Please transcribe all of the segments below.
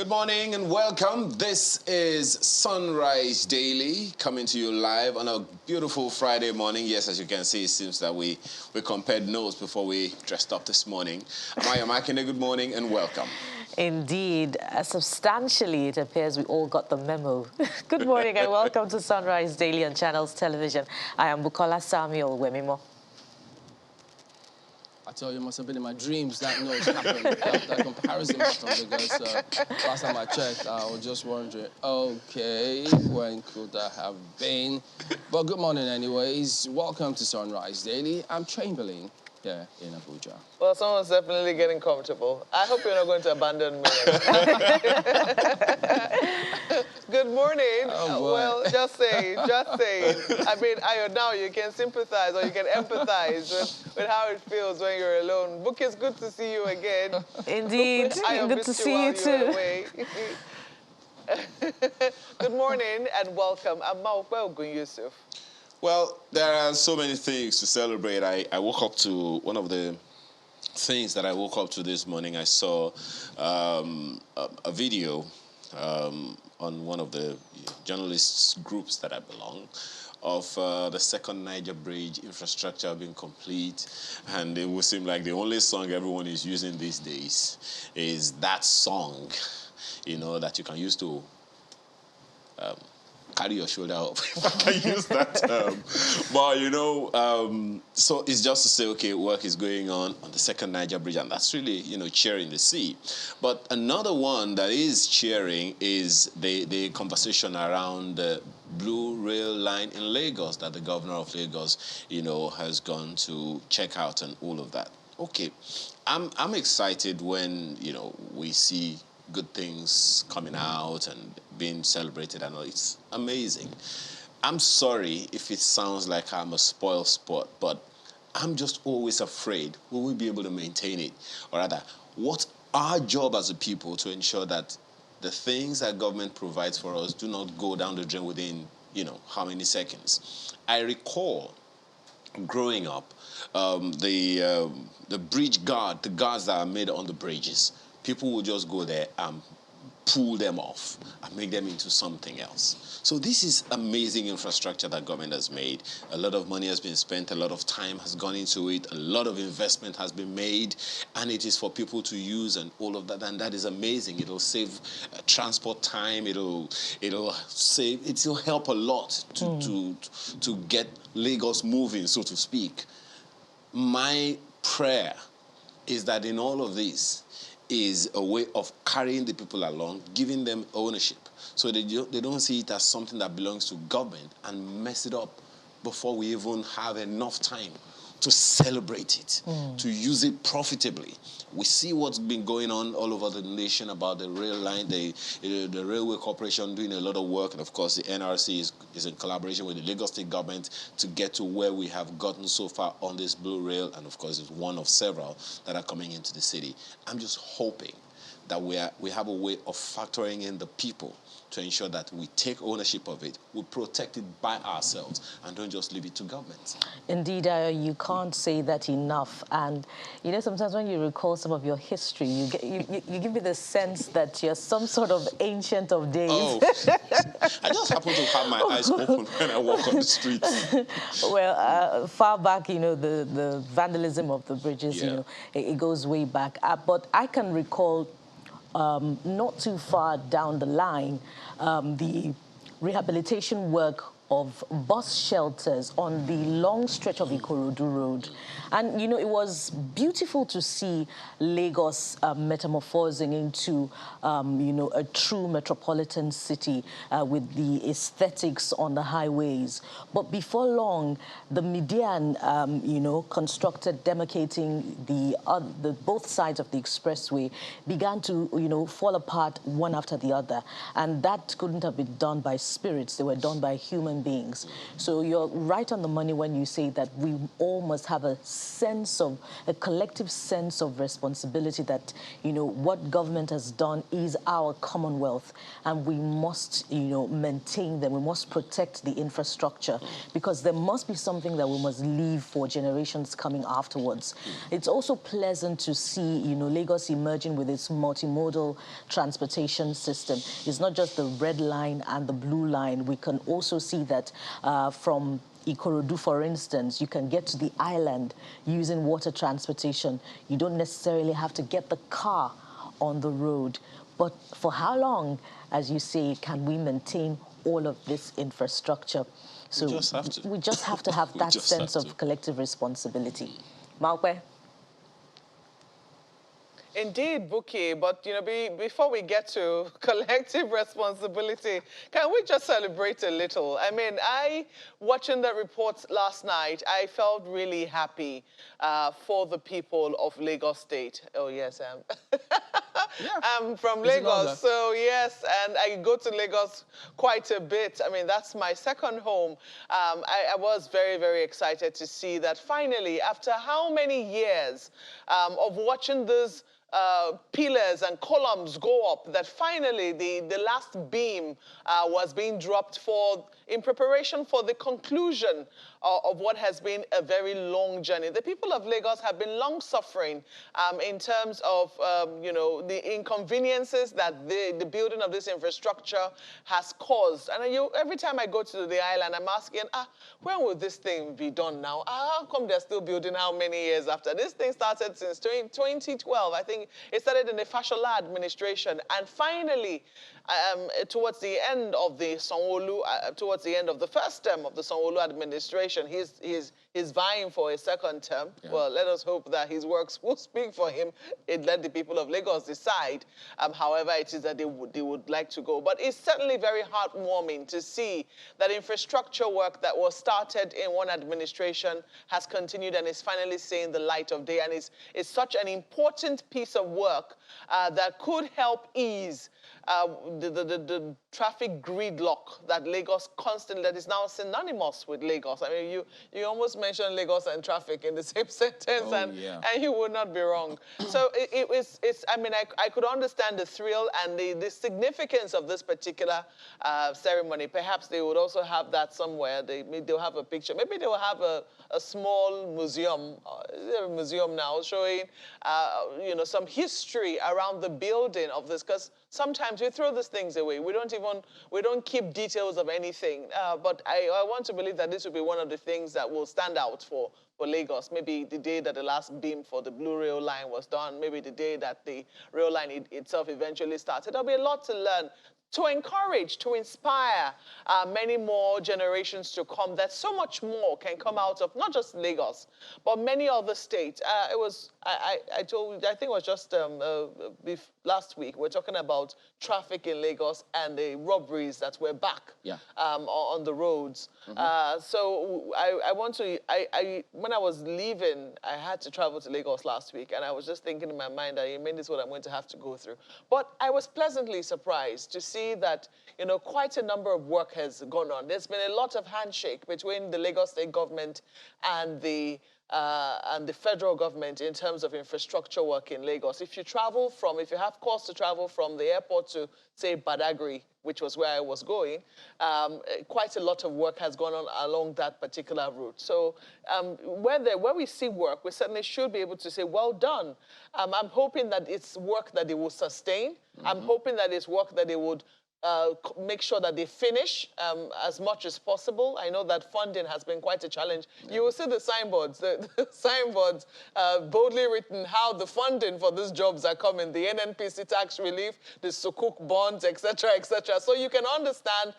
Good morning and welcome. This is Sunrise Daily, coming to you live on a beautiful Friday morning. Yes, as you can see, it seems that we compared notes before we dressed up this morning. Maya Makinde, good morning and welcome. Indeed, substantially, it appears we all got the memo. Good morning and welcome to Sunrise Daily on Channels Television. I am Bukola Samuel Wemimo. I tell you, it must have been in my dreams that noise happened, that comparison happened, because last time I checked, I was just wondering, okay, when could that have been? But good morning anyways. Welcome to Sunrise Daily. I'm Chamberlain here in Abuja. Well, someone's definitely getting comfortable. I hope you're not going to abandon me. Good morning. Oh, well, just saying. I mean, now you can sympathize or you can empathize with how it feels when you're alone. Book, it's good to see you again. Indeed, good to see you too. Good morning and welcome. I'm Maukwe Yusuf. Well, there are so many things to celebrate. I woke up to one of the things that I woke up to this morning. I saw a video on one of the journalists groups that I belong of the second Niger Bridge infrastructure being complete, and it would seem like the only song everyone is using these days is that song, you know, that you can use to carry your shoulder up, if I can use that term. But, you know, so it's just to say, okay, work is going on the second Niger Bridge, and that's really, you know, cheering to see. But another one that is cheering is the conversation around the Blue Rail line in Lagos that the governor of Lagos, you know, has gone to check out and all of that. Okay, I'm excited when, you know, we see good things coming out and being celebrated, and all. It's amazing. I'm sorry if it sounds like I'm a spoiled sport, but I'm just always afraid, will we be able to maintain it? Or rather, what's our job as a people to ensure that the things that government provides for us do not go down the drain within, you know, how many seconds? I recall growing up, the bridge guard, the guards that are made on the bridges, people will just go there and pull them off and make them into something else. So this is amazing infrastructure that government has made. A lot of money has been spent, a lot of time has gone into it, a lot of investment has been made, and it is for people to use and all of that, and that is amazing. It'll save transport time, it'll help a lot to get Lagos moving, so to speak. My prayer is that in all of this is a way of carrying the people along, giving them ownership, so they don't see it as something that belongs to government and mess it up before we even have enough time to celebrate it, to use it profitably. We see what's been going on all over the nation about the rail line, the Railway Corporation doing a lot of work, and of course the NRC is in collaboration with the Lagos State government to get to where we have gotten so far on this Blue Rail, and of course it's one of several that are coming into the city. I'm just hoping that we have a way of factoring in the people to ensure that we take ownership of it, we protect it by ourselves, and don't just leave it to government. Indeed, you can't say that enough. And, you know, sometimes when you recall some of your history, you give me the sense that you're some sort of ancient of days. Oh, I just happen to have my eyes open when I walk on the streets. Well, far back, you know, the vandalism of the bridges, you know, it goes way back. But I can recall not too far down the line, the rehabilitation work of bus shelters on the long stretch of Ikorodu Road. And, you know, it was beautiful to see Lagos metamorphosing into, you know, a true metropolitan city with the aesthetics on the highways. But before long, the median, you know, constructed demarcating the both sides of the expressway began to, you know, fall apart one after the other. And that couldn't have been done by spirits. They were done by human human beings. So you're right on the money when you say that we all must have a collective sense of responsibility that, you know, what government has done is our commonwealth, and we must, you know, maintain them. We must protect the infrastructure, because there must be something that we must leave for generations coming afterwards. It's also pleasant to see, you know, Lagos emerging with its multimodal transportation system. It's not just the red line and the blue line. We can also see that from Ikorodu, for instance, you can get to the island using water transportation. You don't necessarily have to get the car on the road. But for how long, as you say, can we maintain all of this infrastructure? So we just have to have that sense of collective responsibility. Maokwe? Indeed, Buki, but you know, before we get to collective responsibility, can we just celebrate a little? I mean, watching the reports last night, I felt really happy for the people of Lagos State. Oh, yes, Yeah. I'm from Lagos, so yes, and I go to Lagos quite a bit. I mean, that's my second home. I was very, very excited to see that finally, after how many years of watching this pillars and columns go up, that finally the last beam was being dropped in preparation for the conclusion of what has been a very long journey. The people of Lagos have been long suffering in terms of you know, the inconveniences that the building of this infrastructure has caused. And every time I go to the island, I'm asking, when will this thing be done now? How come they're still building how many years after? This thing started since 2012. I think it started in the Fashola administration. And finally, towards the end of the towards the end of the first term of the Sanwo-Olu administration, he's vying for a second term. Yeah. Well, let us hope that his works will speak for him. Let the people of Lagos decide however it is that they would like to go. But it's certainly very heartwarming to see that infrastructure work that was started in one administration has continued and is finally seeing the light of day. And it's such an important piece of work that could help ease the traffic gridlock that Lagos constantly, that is now synonymous with Lagos. I mean, you almost mentioned Lagos and traffic in the same sentence, and you would not be wrong. So I mean, I could understand the thrill and the significance of this particular ceremony. Perhaps they would also have that somewhere. They'll have a picture. Maybe they'll have a small museum, a museum now, showing you know, some history around the building of this, because sometimes we throw these things away. We don't keep details of anything. But I want to believe that this will be one of the things that will stand out for Lagos. Maybe the day that the last beam for the Blue Rail line was done, maybe the day that the rail line itself eventually started. There'll be a lot to learn, to encourage, to inspire many more generations to come, that so much more can come out of not just Lagos, but many other states. I think it was just last week, we're talking about traffic in Lagos and the robberies that were back on the roads. So when I was leaving, I had to travel to Lagos last week, and I was just thinking in my mind that, this is what I'm going to have to go through. But I was pleasantly surprised to see that, you know, quite a number of work has gone on. There's been a lot of handshake between the Lagos state government and the federal government in terms of infrastructure work in Lagos. If you have cause to travel from the airport to, say, Badagry, which was where I was going, quite a lot of work has gone on along that particular route. So where we see work, we certainly should be able to say, well done. I'm hoping that it's work that they will sustain. I'm hoping that it's work that they would make sure that they finish as much as possible. I know that funding has been quite a challenge. You will see the signboards, boldly written how the funding for these jobs are coming, the NNPC tax relief, the Sukuk bonds, etc., etc. So you can understand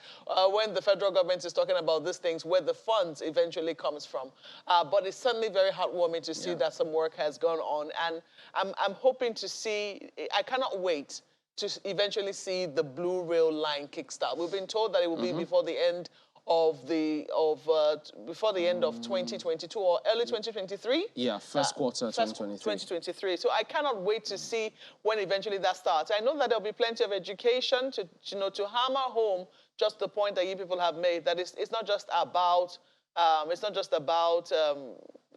when the federal government is talking about these things, where the funds eventually comes from. But it's certainly very heartwarming to see that some work has gone on. And I'm hoping to see, I cannot wait to eventually see the Blue Rail line kickstart. We've been told that it will be before the end of 2022 or early 2023. Yeah, first quarter 2023. 2023. So I cannot wait to see when eventually that starts. I know that there'll be plenty of education to hammer home just the point that you people have made, that it's not just about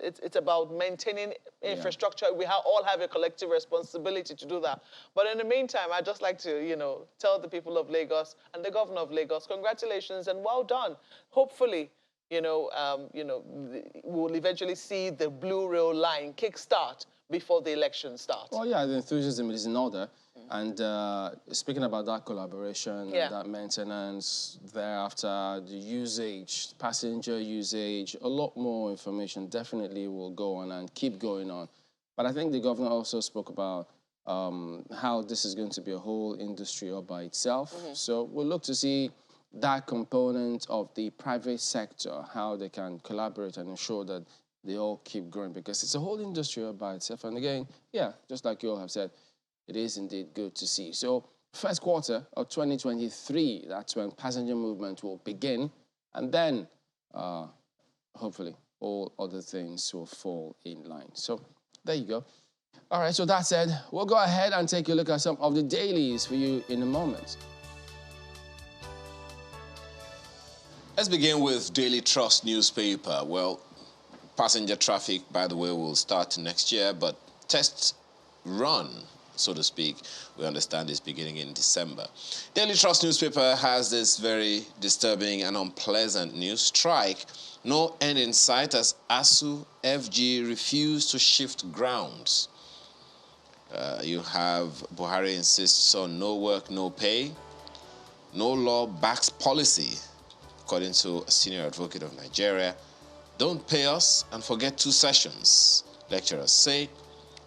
it's about maintaining infrastructure. We all have a collective responsibility to do that. But in the meantime, I'd just like to, tell the people of Lagos and the governor of Lagos, congratulations and well done. Hopefully, we'll eventually see the Blue Rail line kickstart before the election starts. Well, yeah, the enthusiasm is in order. And speaking about that collaboration and that maintenance, thereafter, the usage, passenger usage, a lot more information definitely will go on and keep going on. But I think the governor also spoke about how this is going to be a whole industry all by itself. So we'll look to see that component of the private sector, how they can collaborate and ensure that they all keep growing, because it's a whole industry all by itself. And again, yeah, just like you all have said, it is indeed good to see. So first quarter of 2023, that's when passenger movement will begin. And then, hopefully, all other things will fall in line. So there you go. All right, so that said, we'll go ahead and take a look at some of the dailies for you in a moment. Let's begin with Daily Trust newspaper. Well, passenger traffic, by the way, will start next year, but test run, so to speak, we understand is beginning in December. Daily Trust newspaper has this very disturbing and unpleasant news. Strike, no end in sight as ASUU FG refused to shift grounds. You have Buhari insists on no work, no pay. No law backs policy, according to a senior advocate of Nigeria. Don't pay us and forget 2 sessions, lecturers say.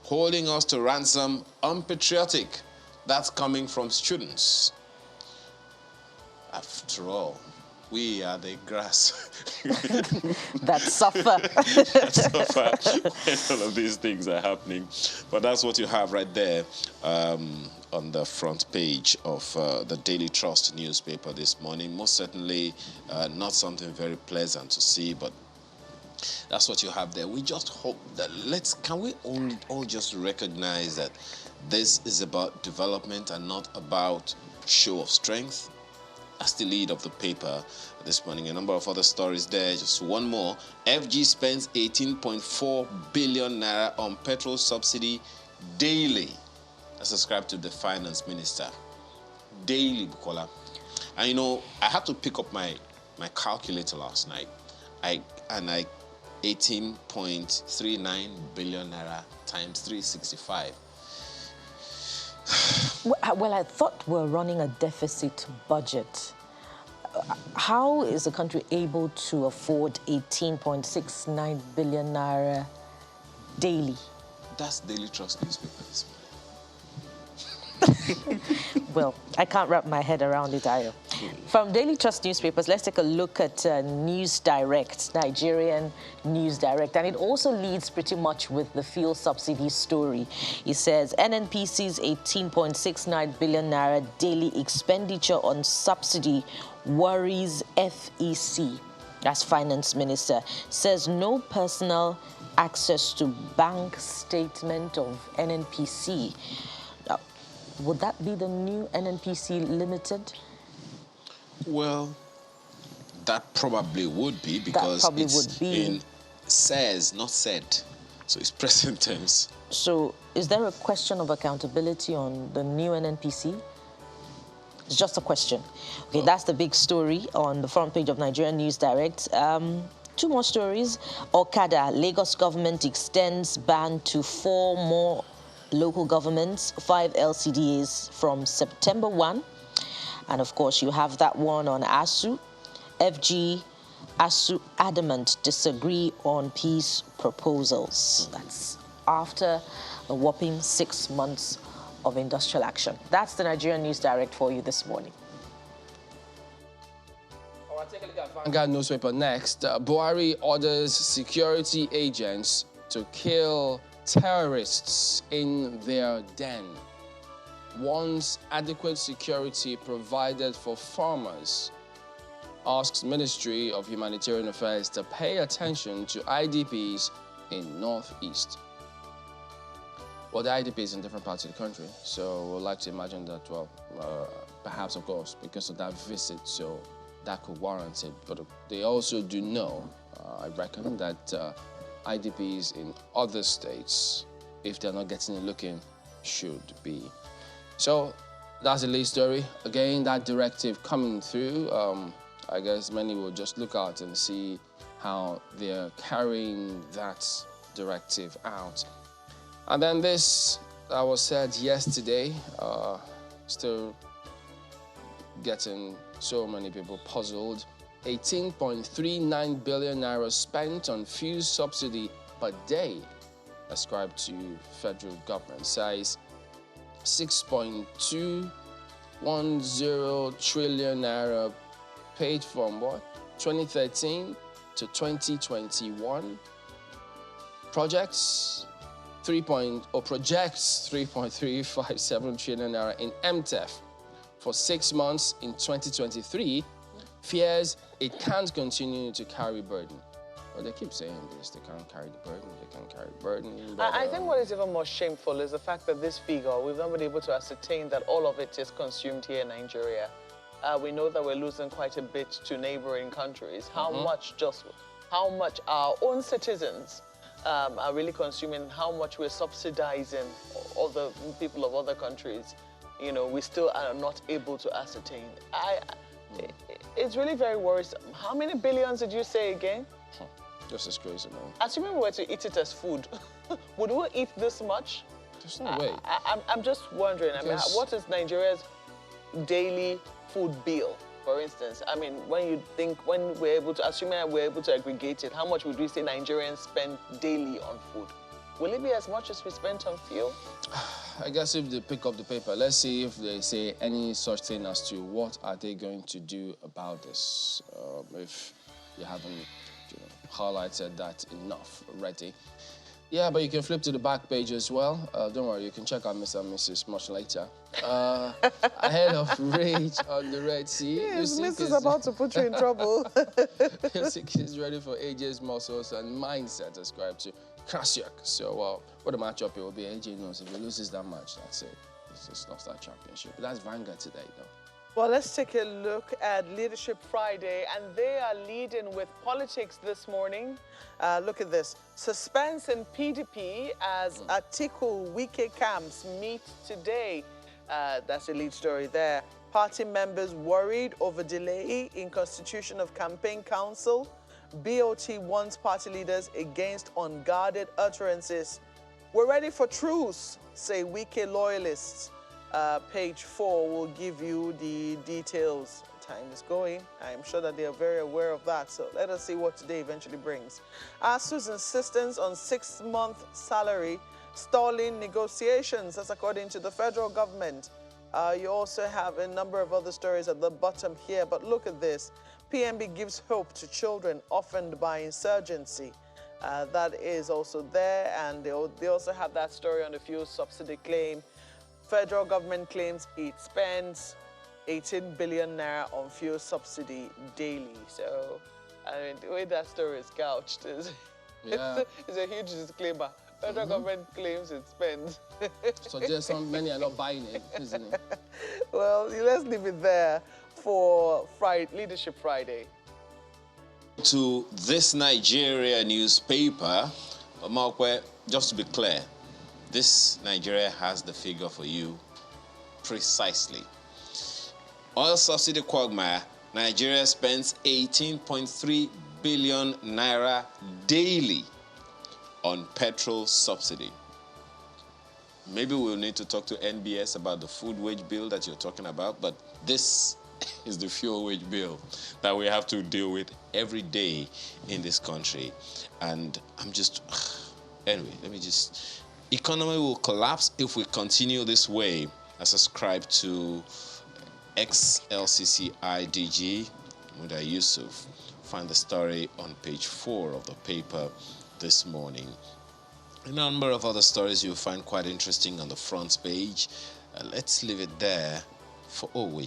Holding us to ransom, unpatriotic. That's coming from students. After all, we are the grass that suffer. that suffer when all of these things are happening. But that's what you have right there on the front page of the Daily Trust newspaper this morning. Most certainly not something very pleasant to see, but that's what you have there. We just hope that can we all just recognize that this is about development and not about show of strength. That's the lead of the paper this morning. A number of other stories there. Just one more. FG spends 18.4 billion naira on petrol subsidy daily. That's ascribed to the finance minister. Daily, Bukola. And I had to pick up my calculator last night. I 18.39 billion naira times 365. Well, I thought we're running a deficit budget. How is the country able to afford 18.69 billion naira daily? That's Daily Trust newspaper this morning. Well, I can't wrap my head around it, Ayo. From Daily Trust newspapers, let's take a look at News Direct, Nigerian News Direct. And it also leads pretty much with the fuel subsidy story. It says NNPC's 18.69 billion naira daily expenditure on subsidy worries FEC. That's Finance Minister. Says no personal access to bank statement of NNPC. Would that be the new NNPC Limited? Well, that probably would be, because it's in says, not said. So it's present tense. So is there a question of accountability on the new NNPC? It's just a question. Okay, that's the big story on the front page of Nigerian News Direct. 2 more stories. Okada, Lagos government extends ban to 4 more local governments, 5 LCDAs from September 1. And of course, you have that one on ASUU. FG, ASUU adamant disagree on peace proposals. That's after a whopping 6 months of industrial action. That's the Nigerian News Direct for you this morning. All right, take a look at Vanguard newspaper next. Buhari orders security agents to kill terrorists in their den. Once adequate security provided for farmers, asks Ministry of Humanitarian Affairs to pay attention to IDPs in Northeast. Well, the IDPs in different parts of the country, so we'd like to imagine that, perhaps, of course, because of that visit, so that could warrant it. But they also do know, I reckon, that IDPs in other states, if they're not getting a look in, should be. So that's the lead story. Again, that directive coming through, I guess many will just look out and see how they're carrying that directive out. And then this that was said yesterday, still getting so many people puzzled. 18.39 billion naira spent on fuel subsidy per day ascribed to federal government. Size 6.210 trillion naira paid from what? 2013 to 2021. Projects 3.357 trillion naira in MTEF for 6 months in 2023. Fears it can't continue to carry burden. Well, they keep saying this, they can't carry the burden, they can't carry the burden. But, I think what is even more shameful is the fact that this figure, we've not been able to ascertain that all of it is consumed here in Nigeria. We know that we're losing quite a bit to neighboring countries. How much our own citizens are really consuming, how much we're subsidizing other people of other countries, you know, we still are not able to ascertain. It's really very worrisome. How many billions did you say again? Just as crazy, man. Assuming we were to eat it as food, would we eat this much? There's no way. I'm just wondering, I mean, what is Nigeria's daily food bill, for instance? I mean, when we're able to, assuming we're able to aggregate it, how much would we say Nigerians spend daily on food? Will it be as much as we spent on fuel? I guess if they pick up the paper, let's see if they say any such thing as to what are they going to do about this, if you haven't highlighted that enough already. Yeah, but you can flip to the back page as well. Don't worry, you can check out Mr. and Mrs. much later. Ahead of rage on the Red Sea. Yes, Mrs. is about to put you in trouble. Usyk is ready for AJ's muscles and mindset ascribed to Krasiak. So what the matchup it will be, AJ knows if he loses that match, that's it. It's just lost that championship. But that's Vanguard today, though. Well, let's take a look at Leadership Friday, and they are leading with politics this morning. Look at this. Suspense in PDP as Atiku Wike camps meet today. That's the lead story there. Party members worried over delay in constitution of campaign council. BOT warns party leaders against unguarded utterances. We're ready for truce, say Wike loyalists. Page 4 will give you the details. Time is going. I'm sure that they are very aware of that. So let us see what today eventually brings. ASUU's insistence on 6-month salary stalling negotiations. That's according to the federal government. You also have a number of other stories at the bottom here. But look at this. PNB gives hope to children orphaned by insurgency. That is also there. And they also have that story on the fuel subsidy claim. Federal government claims it spends 18 billion naira on fuel subsidy daily. So, I mean, the way that story is couched is it's a huge disclaimer. Federal government claims it spends. Suggests many are not buying it, isn't it? Well, let's leave it there for Leadership Friday. To this Nigeria newspaper, Markwe, just to be clear, this Nigeria has the figure for you precisely. Oil subsidy quagmire, Nigeria spends 18.3 billion naira daily on petrol subsidy. Maybe we'll need to talk to NBS about the food wage bill that you're talking about, but this is the fuel wage bill that we have to deal with every day in this country. And I'm just, anyway, let me just, economy will collapse if we continue this way, as ascribed to ex-LCC IDG, Muda Yusuf. Find the story on page 4 of the paper this morning. A number of other stories you'll find quite interesting on the front page. Let's leave it there.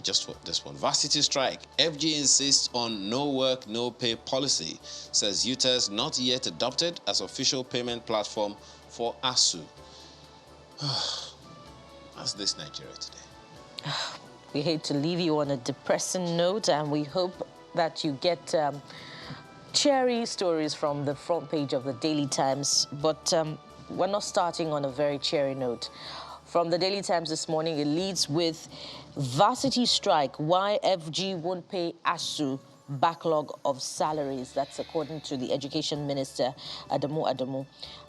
Just for this one. Varsity strike. FG insists on no work, no pay policy. Says UTES not yet adopted as official payment platform for ASUU. That's this Nigeria today. We hate to leave you on a depressing note, and we hope that you get cheery stories from the front page of the Daily Times. But we're not starting on a very cheery note. From the Daily Times this morning, it leads with varsity strike, why FG won't pay ASUU backlog of salaries. That's according to the Education Minister, Adamu.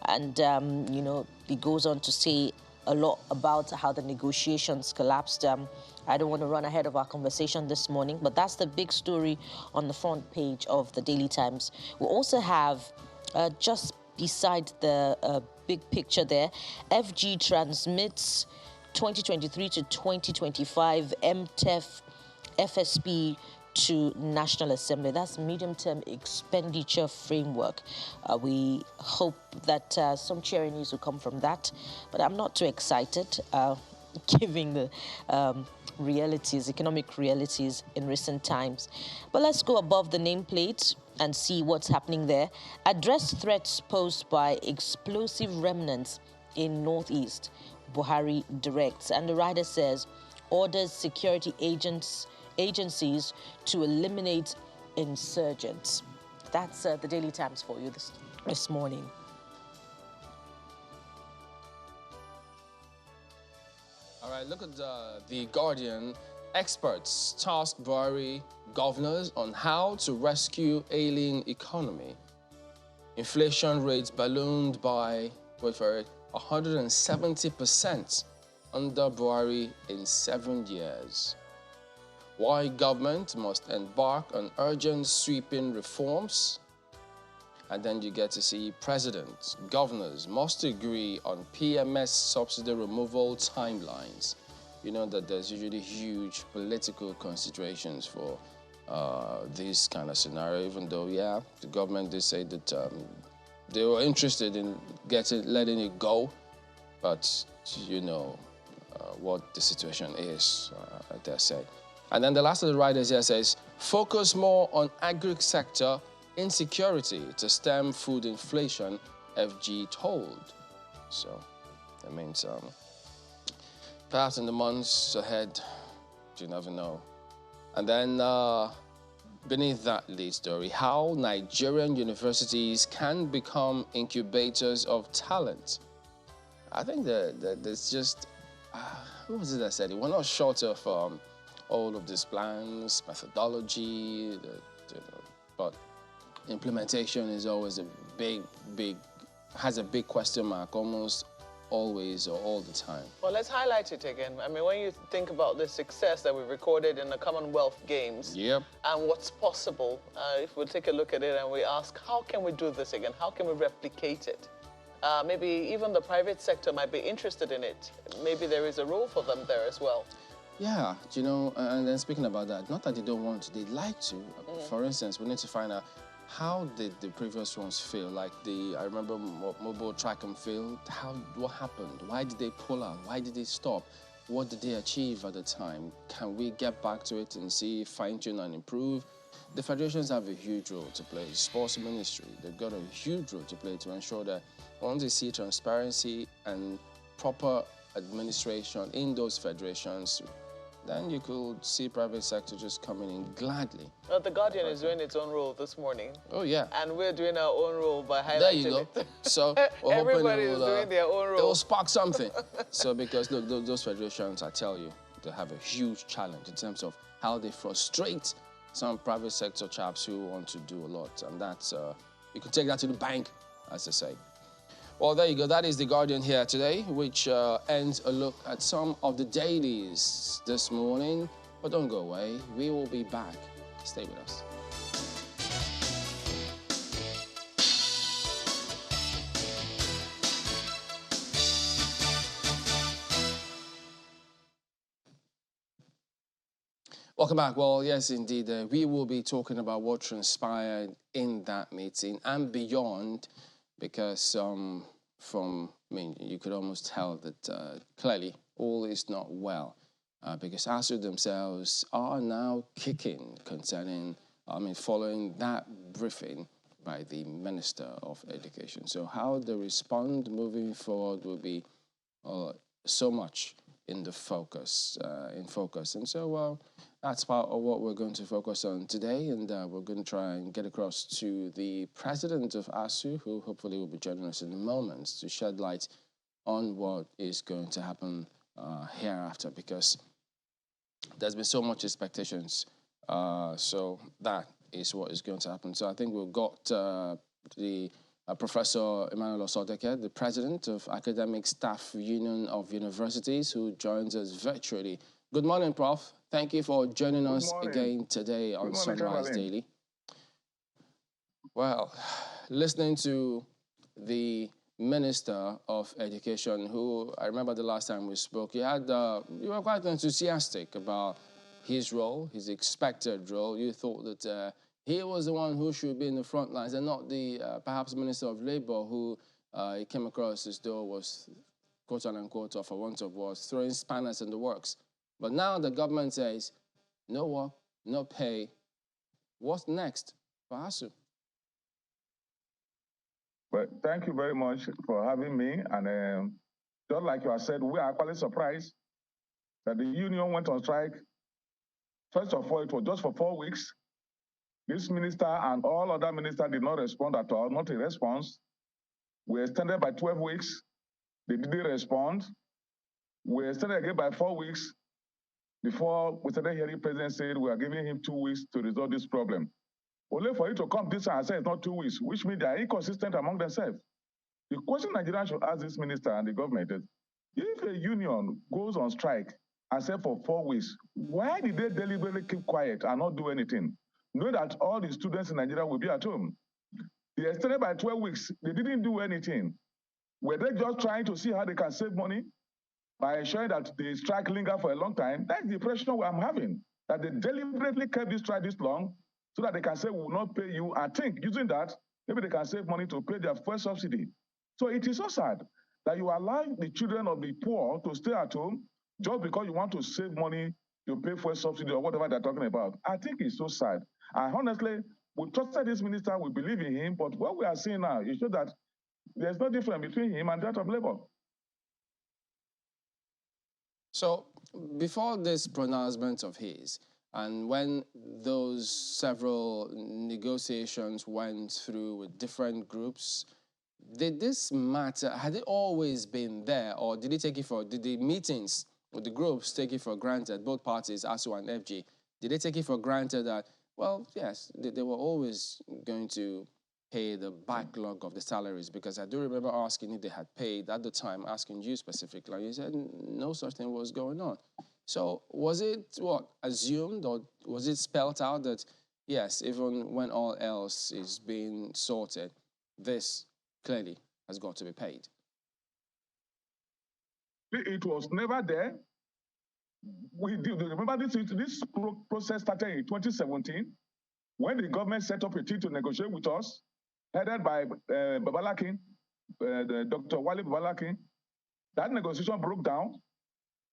And, you know, he goes on to say a lot about how the negotiations collapsed. I don't want to run ahead of our conversation this morning, but that's the big story on the front page of the Daily Times. We also have, just beside the big picture there, FG transmits 2023 to 2025 MTEF FSP to National Assembly. That's medium-term expenditure framework. We hope that some cheering news will come from that, but I'm not too excited, given the economic realities in recent times. But let's go above the nameplate and see what's happening there. Address threats posed by explosive remnants in Northeast, Buhari directs. And the writer says, orders security agencies to eliminate insurgents. That's the Daily Times for you this morning. All right, look at the Guardian. Experts task Buhari governors on how to rescue ailing economy. Inflation rates ballooned by, wait for it, 170% under Buhari in 7 years. Why government must embark on urgent sweeping reforms. And then you get to see presidents, governors must agree on PMS subsidy removal timelines. You know that there's usually huge political considerations for this kind of scenario, even though, yeah, the government did say that they were interested in letting it go, but you know what the situation is, I dare say. And then the last of the writers here says, focus more on agri-sector insecurity to stem food inflation, FG told. So that means perhaps in the months ahead, you never know. And then beneath that lead story, how Nigerian universities can become incubators of talent. I think that there's just, what was it I said? We're not short of all of these plans, methodology, but implementation is always has a big question mark almost always or all the time. Well, let's highlight it again. I mean, when you think about the success that we recorded in the Commonwealth Games, yep, and what's possible, if we take a look at it and we ask, how can we do this again? How can we replicate it? Maybe even the private sector might be interested in it. Maybe there is a role for them there as well. Yeah, you know, and then speaking about that, not that they don't want to, they'd like to. For instance, we need to find out, how did the previous ones fail? Like I remember mobile track and field, what happened? Why did they pull out? Why did they stop? What did they achieve at the time? Can we get back to it and see, fine-tune and improve? The federations have a huge role to play. Sports ministry, they've got a huge role to play to ensure that once they see transparency and proper administration in those federations, then you could see private sector just coming in gladly. Well, the Guardian is doing its own role this morning. Oh, yeah. And we're doing our own role by highlighting there you go. it. So everybody is doing their own role. It will spark something. So because look, those federations, I tell you, they have a huge challenge in terms of how they frustrate some private sector chaps who want to do a lot. And that's, you can take that to the bank, as they say. Well, there you go. That is The Guardian here today, which ends a look at some of the dailies this morning. But don't go away. We will be back. Stay with us. Welcome back. Well, yes, indeed. We will be talking about what transpired in that meeting and beyond, because you could almost tell that clearly all is not well, because ASUU themselves are now kicking concerning, following that briefing by the Minister of Education. So how they respond moving forward will be so much in the focus, And so, that's part of what we're going to focus on today, and we're going to try and get across to the president of ASUU, who hopefully will be joining us in a moment to shed light on what is going to happen hereafter, because there's been so much expectations. So that is what is going to happen. So I think we've got the Professor Emmanuel Osodeke, the president of Academic Staff Union of Universities, who joins us virtually. Good morning, Prof. Thank you for joining us again today on Sunrise Daily. Well, listening to the Minister of Education, who I remember the last time we spoke, you were quite enthusiastic about his role, his expected role. You thought that he was the one who should be in the front lines and not the perhaps Minister of Labour, who he came across as though was, quote unquote, or for want of words, throwing spanners in the works. But now the government says, no work, no pay. What's next for ASUU? Well, thank you very much for having me. And just like you have said, we are quite surprised that the union went on strike. First of all, it was just for 4 weeks. This minister and all other ministers did not respond at all, not a response. We extended by 12 weeks. They didn't respond. We extended again by 4 weeks before we started hearing the president say we are giving him 2 weeks to resolve this problem. Only for you to come this and say it's not 2 weeks, which means they are inconsistent among themselves. The question Nigeria should ask this minister and the government is, if a union goes on strike and say for 4 weeks, why did they deliberately keep quiet and not do anything? Know that all the students in Nigeria will be at home. They extended by 12 weeks. They didn't do anything. Were they just trying to see how they can save money by ensuring that the strike linger for a long time? That's the impression I'm having, that they deliberately kept this strike this long so that they can say, we will not pay you. I think using that, maybe they can save money to pay their first subsidy. So it is so sad that you allow the children of the poor to stay at home just because you want to save money to pay for a subsidy or whatever they're talking about. I think it's so sad. And honestly, we trusted this minister, we believe in him, but what we are seeing now, it shows that there's no difference between him and that of Labour. So before this pronouncement of his, and when those several negotiations went through with different groups, did this matter? Had it always been there, or did the meetings with the groups take it for granted, both parties, ASUU and FG, did they take it for granted that, well, yes, they were always going to pay the backlog of the salaries? Because I do remember asking if they had paid at the time, asking you specifically, and you said no such thing was going on. So was it assumed, or was it spelled out that, yes, even when all else is being sorted, this clearly has got to be paid? It was never there. Remember this process started in 2017 when the government set up a team to negotiate with us, headed by Babalakin, Dr. Wale Babalakin. That negotiation broke down.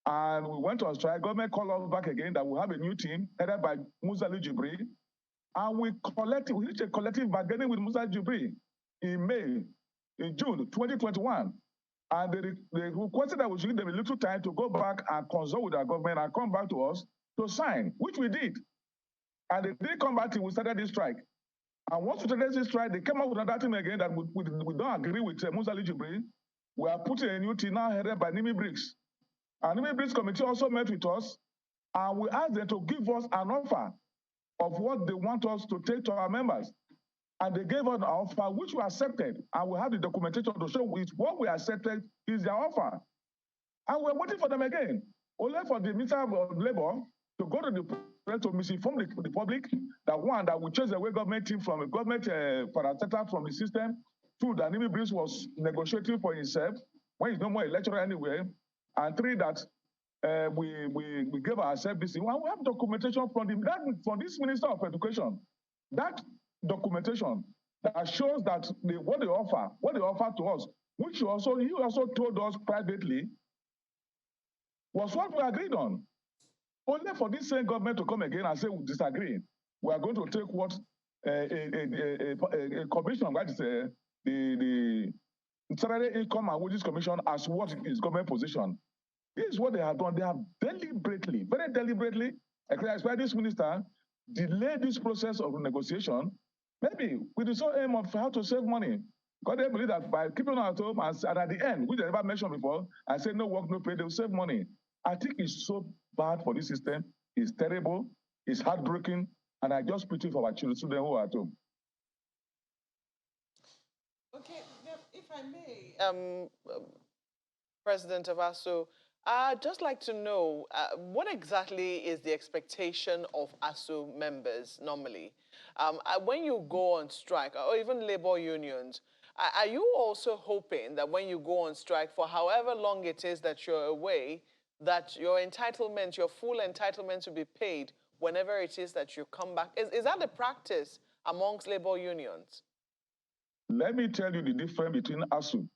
And we went on strike. Government called us back again that we have a new team headed by Musa Jibri. And we reached a collective bargaining with Musa Jibri in June 2021. And they requested that we should give them a little time to go back and consult with our government and come back to us to sign, which we did. And they didn't come back till we started this strike. And once we started this strike, they came up with another team again that we don't agree with Musa Jibri. We are putting a new team now headed by Nimi Briggs. And the Briggs Committee also met with us, and we asked them to give us an offer of what they want us to take to our members. And they gave us an offer, which we accepted, and we have the documentation to show what we accepted is their offer. And we're waiting for them again, only for the Minister of Labour to go to the press to misinform the public that we chase away government team from a government parastatal from the system. Two, that Nimi Briggs was negotiating for himself when he's no more a lecturer anyway. And three, that we gave ourselves this. And we have documentation from this Minister of Education. That documentation that shows that what they offer to us, which he also told us privately, was what we agreed on. Only for this same government to come again and say we disagree. We are going to take what a commission, that is the Salary Income and Wages Commission, as what is government position. This is what they have done. They have deliberately, very deliberately, expect this minister delay this process of negotiation, maybe with the sole aim of how to save money. Because they believe that by keeping us at home and at the end, which they never mentioned before, and say no work, no pay, they will save money. I think it's so bad for this system. It's terrible. It's heartbreaking. And I just pity for our children who are at home. Okay, if I may, President of ASUU, I'd just like to know what exactly is the expectation of ASUU members normally? When you go on strike, or even labor unions, are you also hoping that when you go on strike for however long it is that you're away, that your entitlement, your full entitlement to be paid whenever it is that you come back? Is that the practice amongst labor unions? Let me tell you the difference between ASUU,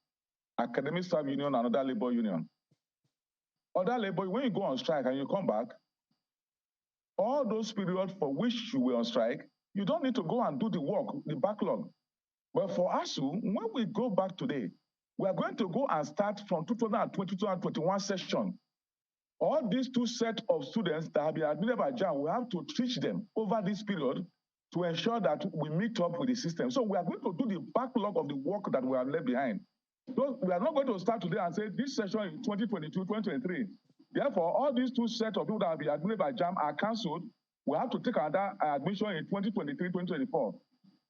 Academic Staff Union, and other labor union. Other labor, when you go on strike and you come back, all those periods for which you were on strike, you don't need to go and do the work, the backlog. But for ASUU, when we go back today, we are going to go and start from 2020-2021 session. All these two sets of students that have been admitted by JAM, we have to teach them over this period to ensure that we meet up with the system. So we are going to do the backlog of the work that we have left behind. So we are not going to start today and say this session in 2022, 2023. Therefore, all these two sets of people that have been admitted by JAM are cancelled. We have to take another admission in 2023, 2024.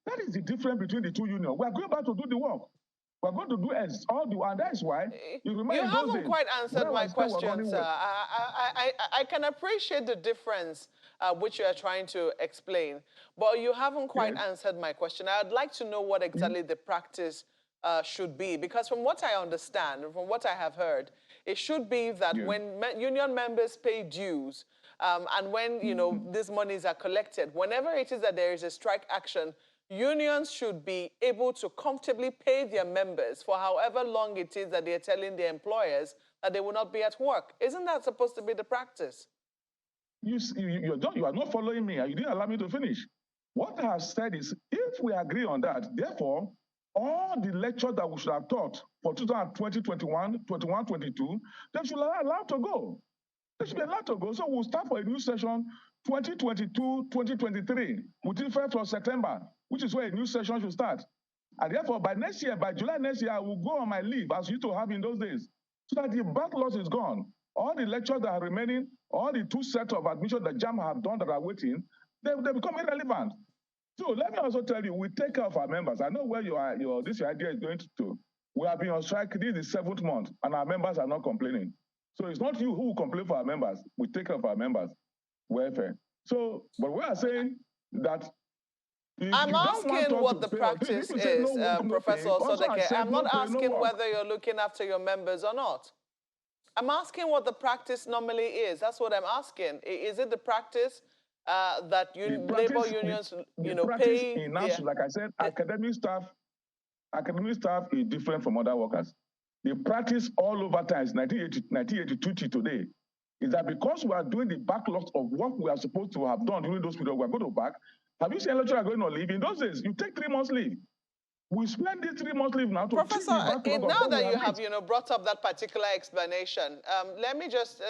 That is the difference between the two unions. We are going back to do the work. We're going to do all the, and that's why you haven't quite answered my question, sir. I can appreciate the difference which you are trying to explain, but you haven't quite answered my question. I'd like to know what exactly the practice should be, because from what I understand, from what I have heard, it should be that when union members pay dues and when these monies are collected, whenever it is that there is a strike action, unions should be able to comfortably pay their members for however long it is that they're telling their employers that they will not be at work. Isn't that supposed to be the practice? You are not following me. You didn't allow me to finish. What I have said is, if we agree on that, therefore, all the lectures that we should have taught for 2020, 21, 21, 22, they should be allowed to go. They should be allowed to go. So we'll start for a new session 2022, 2023, within 1st of September, which is where a new session should start. And therefore, by next year, by July next year, I will go on my leave, as you used to have in those days, so that the backlog is gone. All the lectures that are remaining, all the two sets of admission that JAM have done that are waiting, they become irrelevant. So let me also tell you, we take care of our members. I know where this idea is going to. We have been on strike. This is the 7th month, and our members are not complaining. So it's not you who will complain for our members. We take care of our members' welfare. So, but we are saying that I'm asking what the practice is, Professor Sodeke. I'm not asking whether you're looking after your members or not. I'm asking what the practice normally is. That's what I'm asking. Is it the practice that labor unions, pay? Like I said, academic staff is different from other workers. The practice all over time, 1982 to today, is that because we are doing the backlog of what we are supposed to have done during those periods, we are going to back. Have you seen a lecturer going on leave? In those days, you take 3 months leave. We spend this 3 months leave now to Professor, now that you have brought up that particular explanation, let me just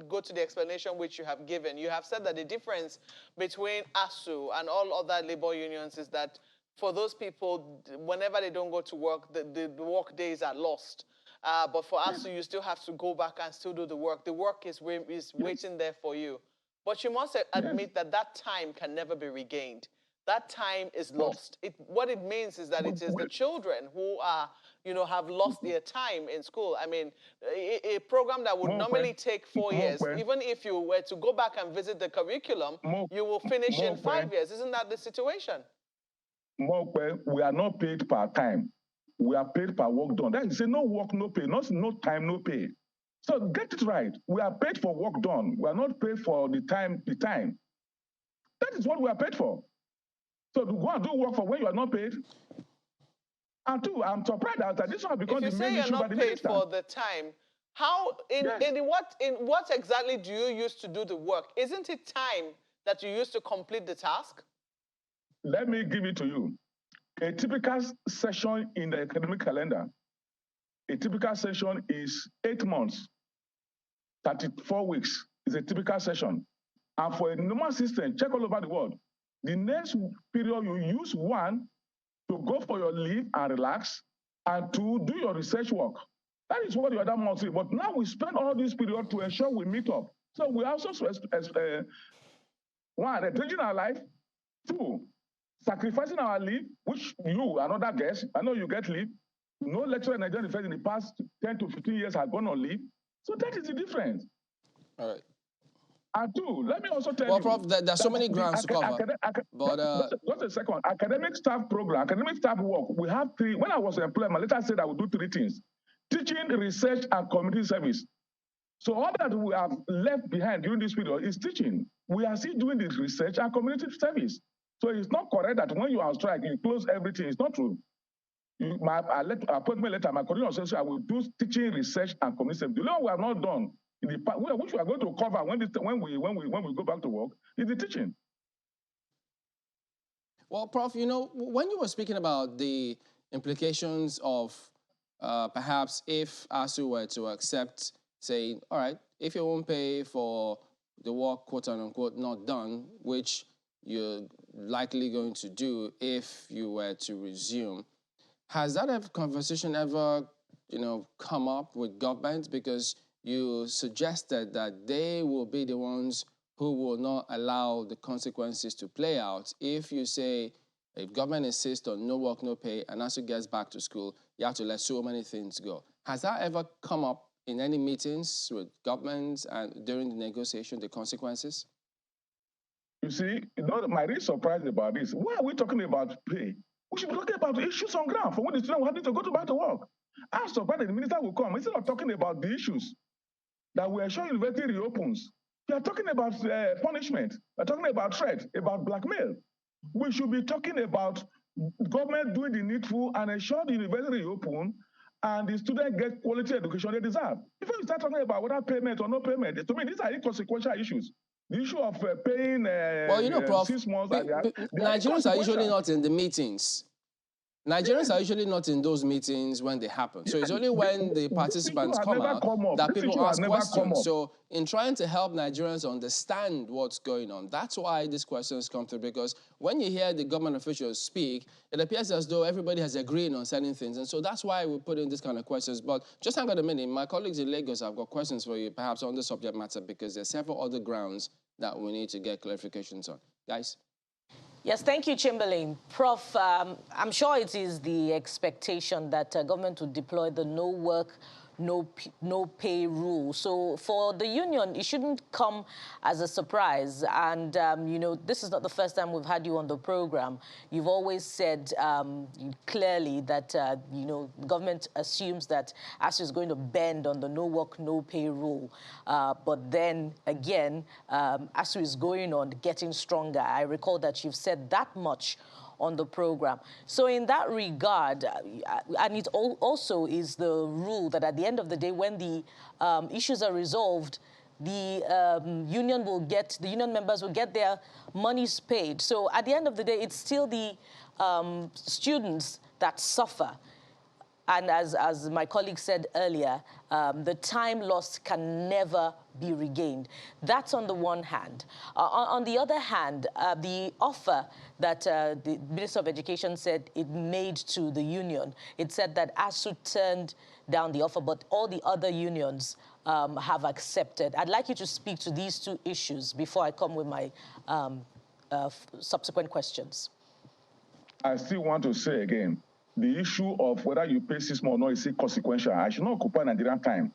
go to the explanation which you have given. You have said that the difference between ASUU and all other labor unions is that for those people, whenever they don't go to work, the work days are lost. But for ASUU, you still have to go back and still do the work. The work is waiting there for you. But you must admit that time can never be regained. That time is lost. What it means is that it is the children who are, have lost their time in school. I mean, a program that would normally take 4 years, even if you were to go back and visit the curriculum, you will finish in 5 years. Isn't that the situation? We are not paid per time. We are paid per work done. That is, no work, no pay. No time, no pay. So get it right. We are paid for work done. We are not paid for the time. That is what we are paid for. So to go and do work for when you are not paid. And two, I'm surprised that this one because the main issue by the minister. If you say you're not paid for the time, how in what exactly do you use to do the work? Isn't it time that you use to complete the task? Let me give it to you. A typical session in the academic calendar, a typical session is 8 months. 34 weeks is a typical session. And for a normal system, check all over the world, the next period you use one to go for your leave and relax, and to do your research work. That is what the other months do. But now we spend all this period to ensure we meet up. So we also, one, enriching our life. Two, sacrificing our leave, which you, another guest, I know you get leave. No lecturer in Nigerian Defense in the past 10 to 15 years has gone on leave. So that is the difference. All right. And two, let me also tell well, you. Prof, there's so many grounds to cover. Just a second. Academic staff program, academic staff work, we have three. When I was employed, my letter said I would do three things: teaching, research, and community service. So all that we have left behind during this period is teaching. We are still doing the research and community service. So it's not correct that when you are on strike, you close everything. It's not true. My appointment letter, my coordinator says I will do teaching, research, and community service. The law we have not done in the past, which we are going to cover when we go back to work, is the teaching. Well, Prof, you know, when you were speaking about the implications of perhaps if ASUU were to accept saying, all right, if you won't pay for the work, quote unquote, not done, which you're likely going to do if you were to resume, has that conversation ever, you know, come up with government? Because you suggested that they will be the ones who will not allow the consequences to play out. If you say, if government insists on no work, no pay, and as you gets back to school, you have to let so many things go. Has that ever come up in any meetings with governments and during the negotiation, the consequences? You see, my real surprise about this, why are we talking about pay? We should be talking about issues on ground for when the student will have to go back to work. I'm surprised that the minister will come. Instead of talking about the issues that we are sure university reopens, we are talking about punishment. We're talking about threat, about blackmail. We should be talking about government doing the needful and ensure the university reopen and the students get quality education they deserve. Before you start talking about whether payment or no payment, to me, these are inconsequential issues. The issue of paying well, you know, Prof, 6 months. Nigerians are usually not in the meetings. Nigerians are usually not in those meetings when they happen. So it's only when the participants come out that people ask questions. So in trying to help Nigerians understand what's going on, that's why these questions come through. Because when you hear the government officials speak, it appears as though everybody has agreed on certain things. And so that's why we put in this kind of questions. But just hang on a minute. My colleagues in Lagos have got questions for you, perhaps on the subject matter, because there's several other grounds that we need to get clarifications on. Guys? Yes, thank you, Chamberlain. Prof, I'm sure it is the expectation that government will deploy the no work, no pay rule. So for the union, it shouldn't come as a surprise. And, you know, this is not the first time we've had you on the program. You've always said clearly that, you know, government assumes that ASUU is going to bend on the no work, no pay rule. But then, again, ASUU is going on, getting stronger. I recall that you've said that much on the program. So in that regard, and it also is the rule that at the end of the day, when the issues are resolved, the union members will get their monies paid. So at the end of the day, it's still the students that suffer. And as my colleague said earlier, the time lost can never be regained. That's on the one hand. On the other hand, the offer that the Minister of Education said it made to the union, it said that ASUU turned down the offer, but all the other unions have accepted. I'd like you to speak to these two issues before I come with my subsequent questions. I still want to say again, the issue of whether you pay 6 months or not is consequential. I should not occupy Nigerian time.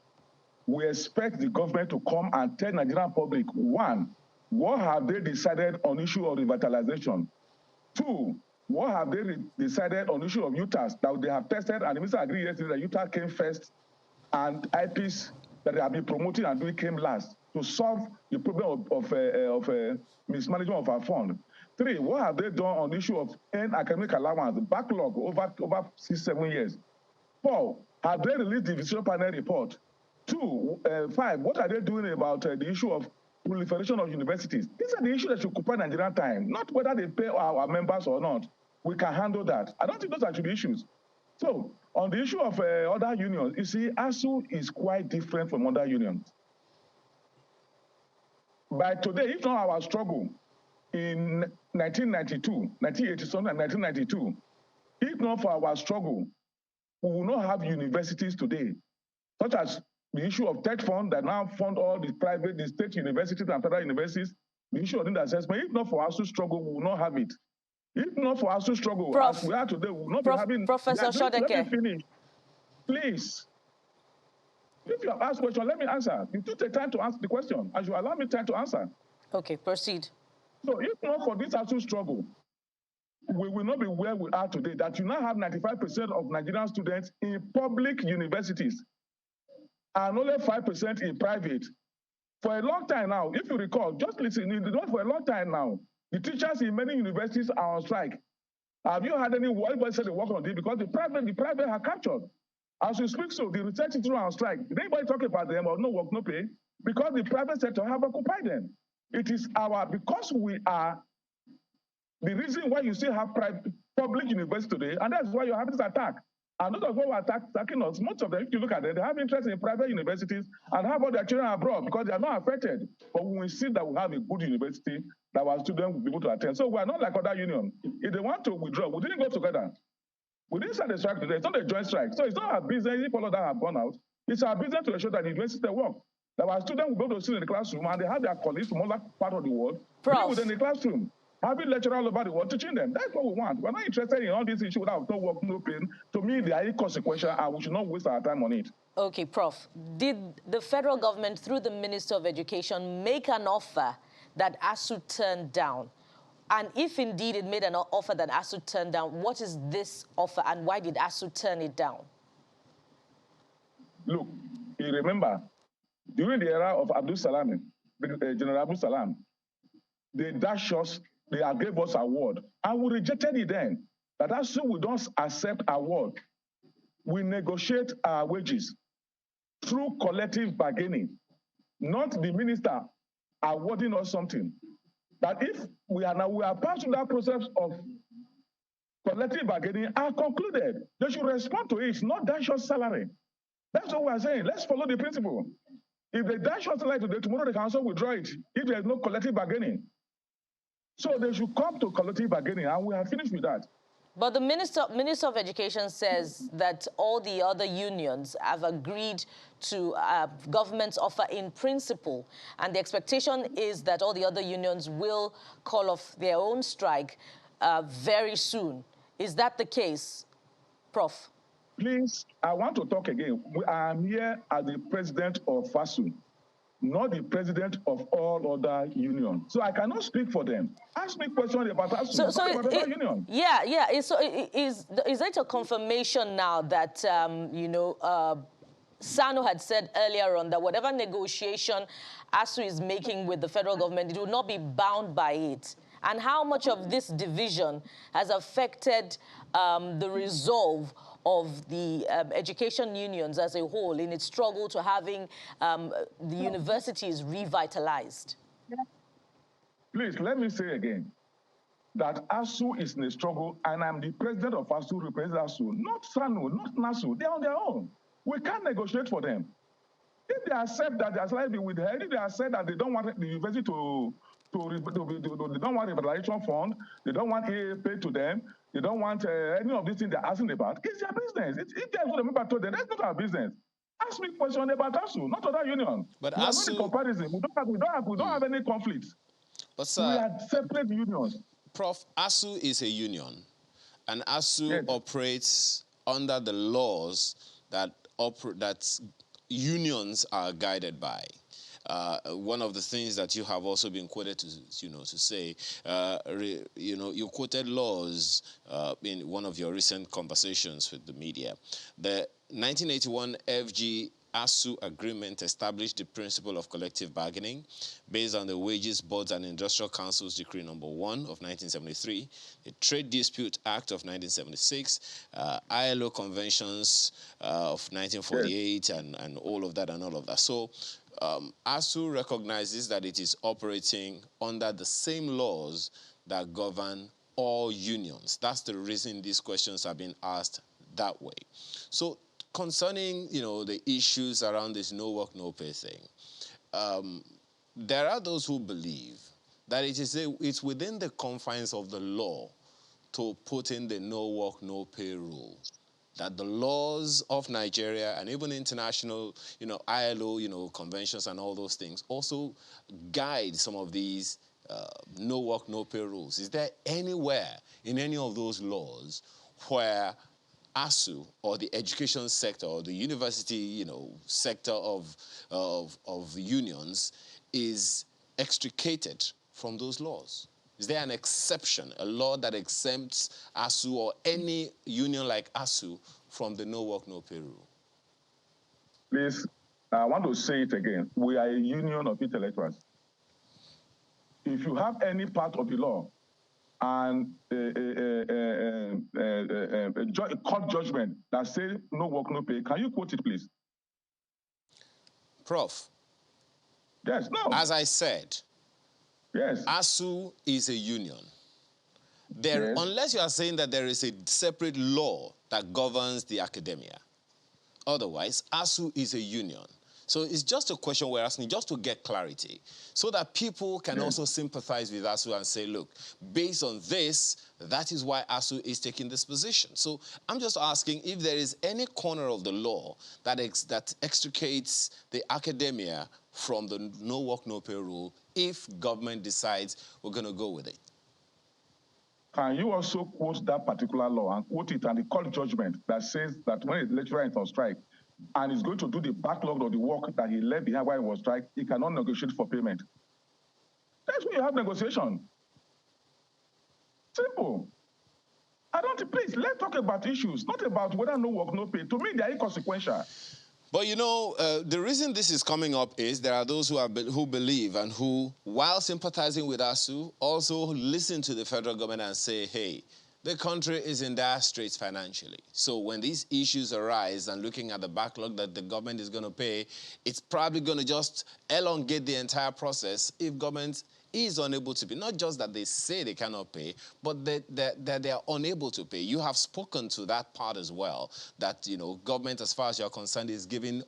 We expect the government to come and tell Nigerian public, one, what have they decided on issue of revitalization? Two, what have they decided on issue of UTAS that they have tested, and the minister agreed yesterday that UTAS came first and IPs that they have been promoting and doing came last to solve the problem of mismanagement of our fund. Three, what have they done on the issue of end academic allowance, backlog over 6-7 years? Four, have they released the visitation panel report? Five, what are they doing about the issue of proliferation of universities? These are the issues that should occupy Nigerian time, not whether they pay our members or not. We can handle that. I don't think those are actually issues. So, on the issue of other unions, you see, ASUU is quite different from other unions. by today, if not our struggle in 1992, 1987 and 1992, if not for our struggle, we will not have universities today, such as the issue of TED fund that now fund all the private, the state universities and federal universities, the issue of the assessment. If not for ASUU struggle, we will not have it. If not for ASUU struggle, as we are today, we will not be having... Professor Shodeke. Let me finish. Please. If you have asked a question, let me answer. You took the time to answer the question, and you allow me time to answer. Okay, proceed. So if not for this ASUU struggle, we will not be where we are today, that you now have 95% of Nigerian students in public universities and only 5% in private. For a long time now, if you recall, just listen, for a long time now, the teachers in many universities are on strike. Have you had any word said they work on this? Because the private are captured. As we speak, so the research institutes are on strike. Did anybody talk about them or no work, no pay? Because the private sector have occupied them. It is because we are the reason why you still have public universities today, and that's why you're having this attack. And those of who are attacking us, most of them, if you look at it, they have interest in private universities and have all their children abroad because they are not affected. But when we see that we have a good university that our students will be able to attend. So we are not like other unions. If they want to withdraw, we didn't go together. We didn't start a strike today. It's not a joint strike. So it's not our business if all of that have gone out. It's our business to ensure that the university work. That our students will be able to sit in the classroom and they have their colleagues from other part of the world within the classroom. Having lecturers all over the world teaching them. That's what we want. We're not interested in all these issues without no work, no pain. To me, they are inconsequential and we should not waste our time on it. Okay, Prof. Did the federal government, through the Minister of Education, make an offer that ASUU turned down? And if indeed it made an offer that ASUU turned down, what is this offer and why did ASUU turn it down? Look, you remember, during the era of Abdul Salam, General Abdul Salam, they dashed us. They gave us award, and we rejected it then. That ASUU we don't accept award. We negotiate our wages through collective bargaining, not the minister awarding us something. That if we are part of that process of collective bargaining are concluded, they should respond to it, not dash us salary. That's what we're saying. Let's follow the principle. If they dash us salary today, tomorrow they can also withdraw it if there's no collective bargaining. So they should come to collective bargaining, and we are finished with that. But the Minister of Education says that all the other unions have agreed to government's offer in principle, and the expectation is that all the other unions will call off their own strike very soon. Is that the case, Prof? Please, I want to talk again. I am here as the president of ASUU, not the president of all other unions. So I cannot speak for them. Ask me questions about ASUU, about other unions. Yeah. Is it a confirmation now that, Sano had said earlier on that whatever negotiation ASUU is making with the federal government, it will not be bound by it? And how much of this division has affected the resolve of the education unions as a whole in its struggle to having the universities revitalized? Please, let me say again that ASUU is in a struggle, and I'm the president of ASUU, represents ASUU, not SANU, not NASU. They're on their own. We can't negotiate for them. If they accept that their salary be withheld, if they accept that they don't want the university they don't want a revitalization fund, they don't want AA paid to them, they don't want any of these things they're asking about, it's their business. If they're going to member told them, that's not our business. Ask me questions about ASUU, not other union. But we ASUU, are not in comparison. We don't have any conflicts. But sir, we are separate unions. Prof, ASUU is a union, and ASUU operates under the laws that unions are guided by. One of the things that you have also been quoted to say, you quoted laws in one of your recent conversations with the media. The 1981 FG ASUU agreement established the principle of collective bargaining based on the Wages Boards and Industrial Council's Decree No. 1 of 1973, the Trade Dispute Act of 1976, ILO Conventions of 1948, and all of that. So ASUU recognizes that it is operating under the same laws that govern all unions. That's the reason these questions are being asked that way. So concerning, the issues around this no work, no pay thing, there are those who believe that it's within the confines of the law to put in the no work, no pay rule. That the laws of Nigeria and even international, ILO, conventions and all those things also guide some of these no work, no pay rules. Is there anywhere in any of those laws where ASUU or the education sector or the university, sector of unions is extricated from those laws? Is there an exception, a law that exempts ASUU or any union like ASUU from the no work, no pay rule? Please, I want to say it again. We are a union of intellectuals. If you have any part of the law and a court judgment that says no work, no pay, can you quote it, please? Prof. Yes, no. As I said, yes, ASUU is a union. Yes. Unless you are saying that there is a separate law that governs the academia. Otherwise, ASUU is a union. So it's just a question we're asking just to get clarity so that people can also sympathize with ASUU and say, look, based on this, that is why ASUU is taking this position. So I'm just asking if there is any corner of the law that extricates the academia from the no work, no pay rule if government decides we're going to go with it. Can you also quote that particular law and quote it and the court judgment that says that when a lecturer is on strike and is going to do the backlog of the work that he left behind while he was strike, he cannot negotiate for payment? That's when you have negotiation. Simple. Please, let's talk about issues, not about whether no work, no pay. To me, they are inconsequential. But the reason this is coming up is there are those who believe and who, while sympathizing with ASUU, also listen to the federal government and say, hey, the country is in dire straits financially. So when these issues arise and looking at the backlog that the government is going to pay, it's probably going to just elongate the entire process if government is unable to pay. Not just that they say they cannot pay, but that they are unable to pay. You have spoken to that part as well, that, government, as far as you're concerned, is giving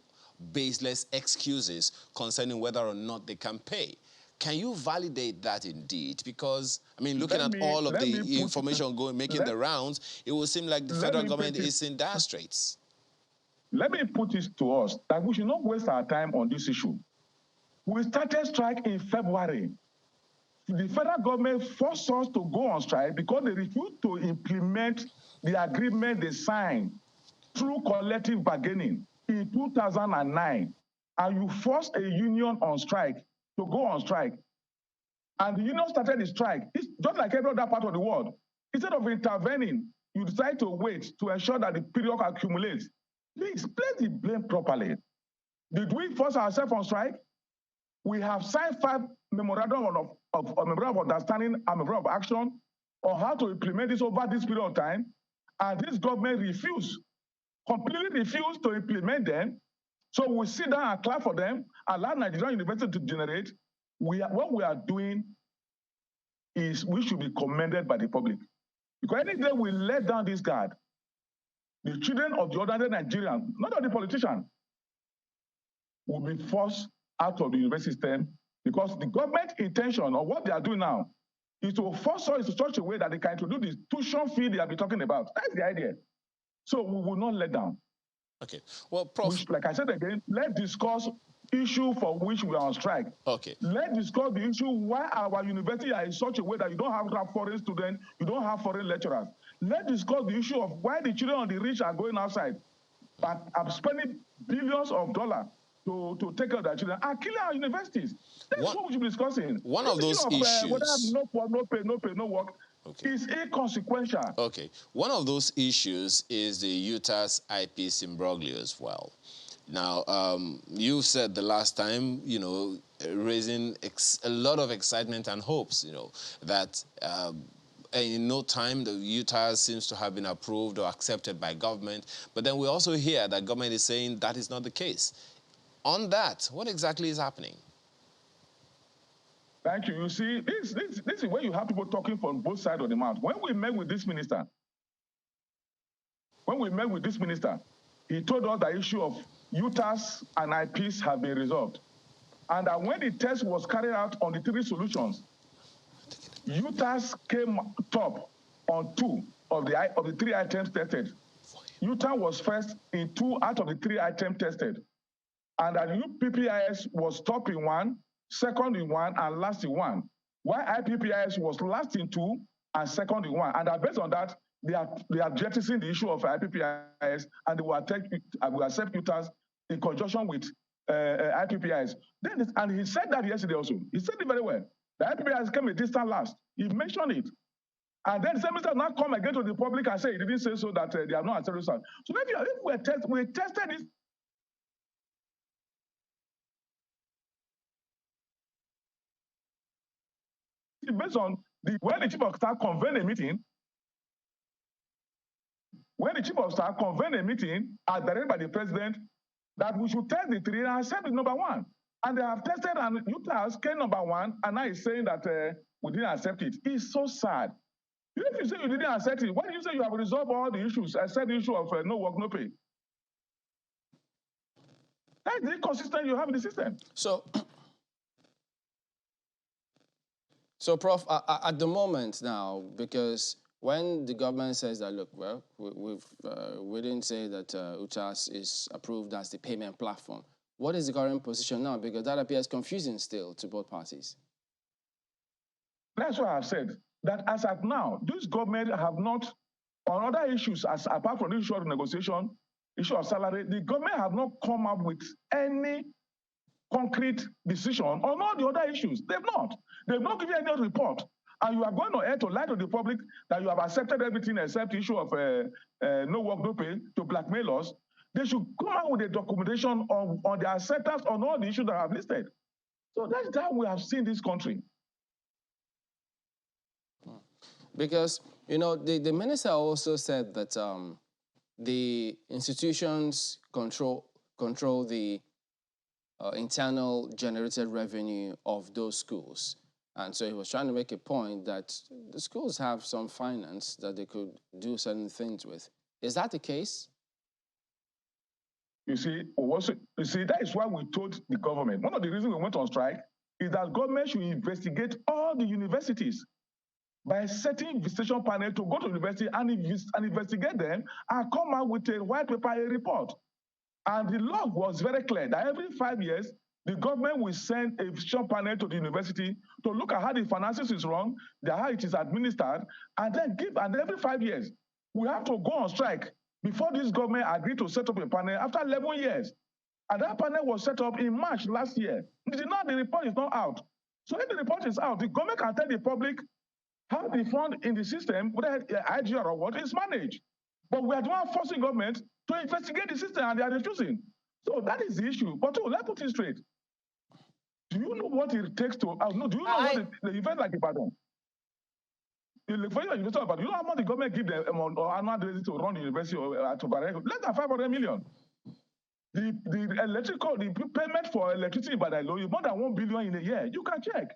baseless excuses concerning whether or not they can pay. Can you validate that indeed? Because, looking at all of the information making the rounds, it will seem like the federal government is in dire straits. Let me put it to us that we should not waste our time on this issue. We started strike in February. The federal government forced us to go on strike because they refused to implement the agreement they signed through collective bargaining in 2009. And you forced a union on strike to go on strike. And the union started the strike. It's just like every other part of the world. Instead of intervening, you decide to wait to ensure that the period accumulates. Please, place the blame properly. Did we force ourselves on strike? We have signed 5 memorandum of understanding and memorandum of action on how to implement this over this period of time, and this government completely refused to implement them. So we sit down and clap for them, allow Nigerian university to generate. What we are doing is we should be commended by the public. Because any day we let down this guard, the children of the ordinary Nigerian, not of the politician, will be forced out of the university system because the government intention of what they are doing now is to force us in such a way that they can introduce the tuition fee they have been talking about. That's the idea. So we will not let down. Okay. Well, Prof. Like I said again, let's discuss issue for which we are on strike. Okay. Let's discuss the issue why our university are in such a way that you don't have foreign students, you don't have foreign lecturers. Let's discuss the issue of why the children of the rich are going outside, but are spending billions of dollars to take care of their children and killing our universities. That's what we should be discussing. One of those issues. Whether no pay, no work, is inconsequential. Okay. One of those issues is the UTAS APC imbroglio as well. Now, you said the last time, raising a lot of excitement and hopes, that in no time the UTAS seems to have been approved or accepted by government. But then we also hear that government is saying that is not the case. On that, what exactly is happening? Thank you. You see, this is where you have people talking from both sides of the mouth. When we met with this minister, he told us the issue of UTAS and IPs have been resolved. And that when the test was carried out on the 3 solutions, UTAS came top on 2 of the 3 items tested. UTAS was first in 2 out of the 3 items tested. And that UPPIS was top in 1, second in 1, and last in 1. While IPPIS was last in 2 and second in 1. And that based on that, they are jettisoning the issue of IPPIS, and they will accept UTAS in conjunction with IPPIS. And he said that yesterday also. He said it very well. The IPPIS came a distant last. He mentioned it. And then the minister now come again to the public and say he didn't say so, that they have not accepted results. So maybe if we tested this based on when the chief of staff convened a meeting, as directed by the president, that we should test the 3 and accept it number 1. And they have tested and UTAS came number 1, and now he's saying that we didn't accept it. It's so sad. If you say you didn't accept it, why do you say you have resolved all the issues, except the issue of no work, no pay? That's the inconsistent you have in the system. So, Prof, at the moment now, because when the government says that, look, well, we didn't say that UTAS is approved as the payment platform. What is the current position now? Because that appears confusing still to both parties. That's what I've said. That as of now, this government have not, on other issues, apart from the issue of negotiation, issue of salary, the government have not come up with any concrete decision on all the other issues. They've not. They've not given any report. And you are going on air to lie to the public that you have accepted everything except the issue of no work, no pay to blackmail us. They should come out with a documentation on the acceptance on all the issues that I have listed. So that's how we have seen this country. Because, you know, the minister also said that the institutions control the internal generated revenue of those schools. And so he was trying to make a point that the schools have some finance that they could do certain things with. Is that the case? You see, that is why we told the government. One of the reasons we went on strike is that government should investigate all the universities by setting visitation panel to go to university and investigate them and come out with a white paper, a report. And the law was very clear that every 5 years, the government will send a visitation panel to the university to look at how the finances is run, how it is administered, and then and every 5 years, we have to go on strike before this government agreed to set up a panel after 11 years. And that panel was set up in March last year. The report is not out. So if the report is out, the government can tell the public how the fund in the system, whether IGR or what, is managed. But we are the one forcing government to investigate the system, and they are refusing. So that is the issue. But let's put it straight. Do you know what it takes to, do you know what the event like Ibadan? For your university of Ibadan, you know how much the government give them or annual to run the university to less than 500 million. The payment for electricity by the law is more than 1 billion in a year. You can check.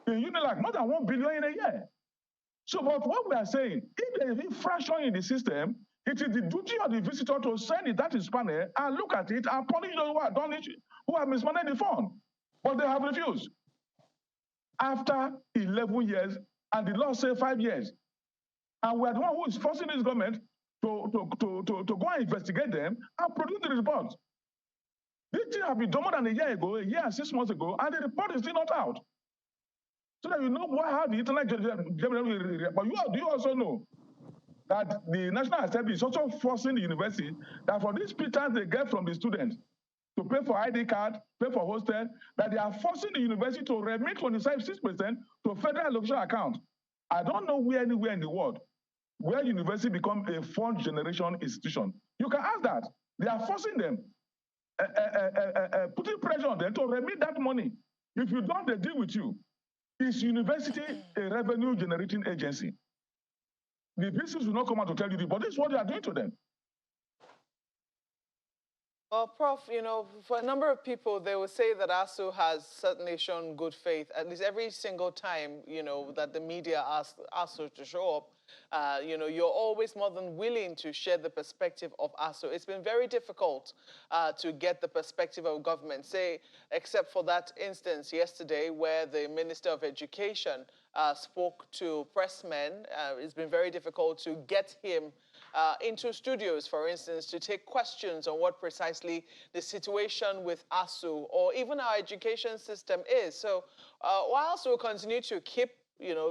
You know, like more than 1 billion in a year. So, but what we are saying, if there is infraction in the system, it is the duty of the visitor to send it that is panel and look at it and punish those who have done it, who have mismanaged the fund. But they have refused. After 11 years, and the law says 5 years. And we are the one who is forcing this government to go and investigate them and produce the report. This thing has been done more than a year ago, a year and 6 months ago, and the report is still not out. So that you know how the internet generally, but do you also know that the National Assembly is also forcing the university that for these pretense they get from the students to pay for ID card, pay for hostel, that they are forcing the university to remit 26% to federal allocation account. I don't know where anywhere in the world where university become a fund generation institution. You can ask that. They are forcing them, putting pressure on them to remit that money. If you don't, they deal with you. Is university a revenue generating agency? The business will not come out to tell you this, but this is what they are doing to them. Well, Prof, you know, for a number of people, they will say that ASUU has certainly shown good faith, at least every single time, you know, that the media asks ASUU to show up. You know, you're always more than willing to share the perspective of ASUU. It's been very difficult to get the perspective of government, say, except for that instance yesterday where the Minister of Education spoke to pressmen. It's been very difficult to get him into studios, for instance, to take questions on what precisely the situation with ASUU or even our education system is. So whilst we'll continue to keep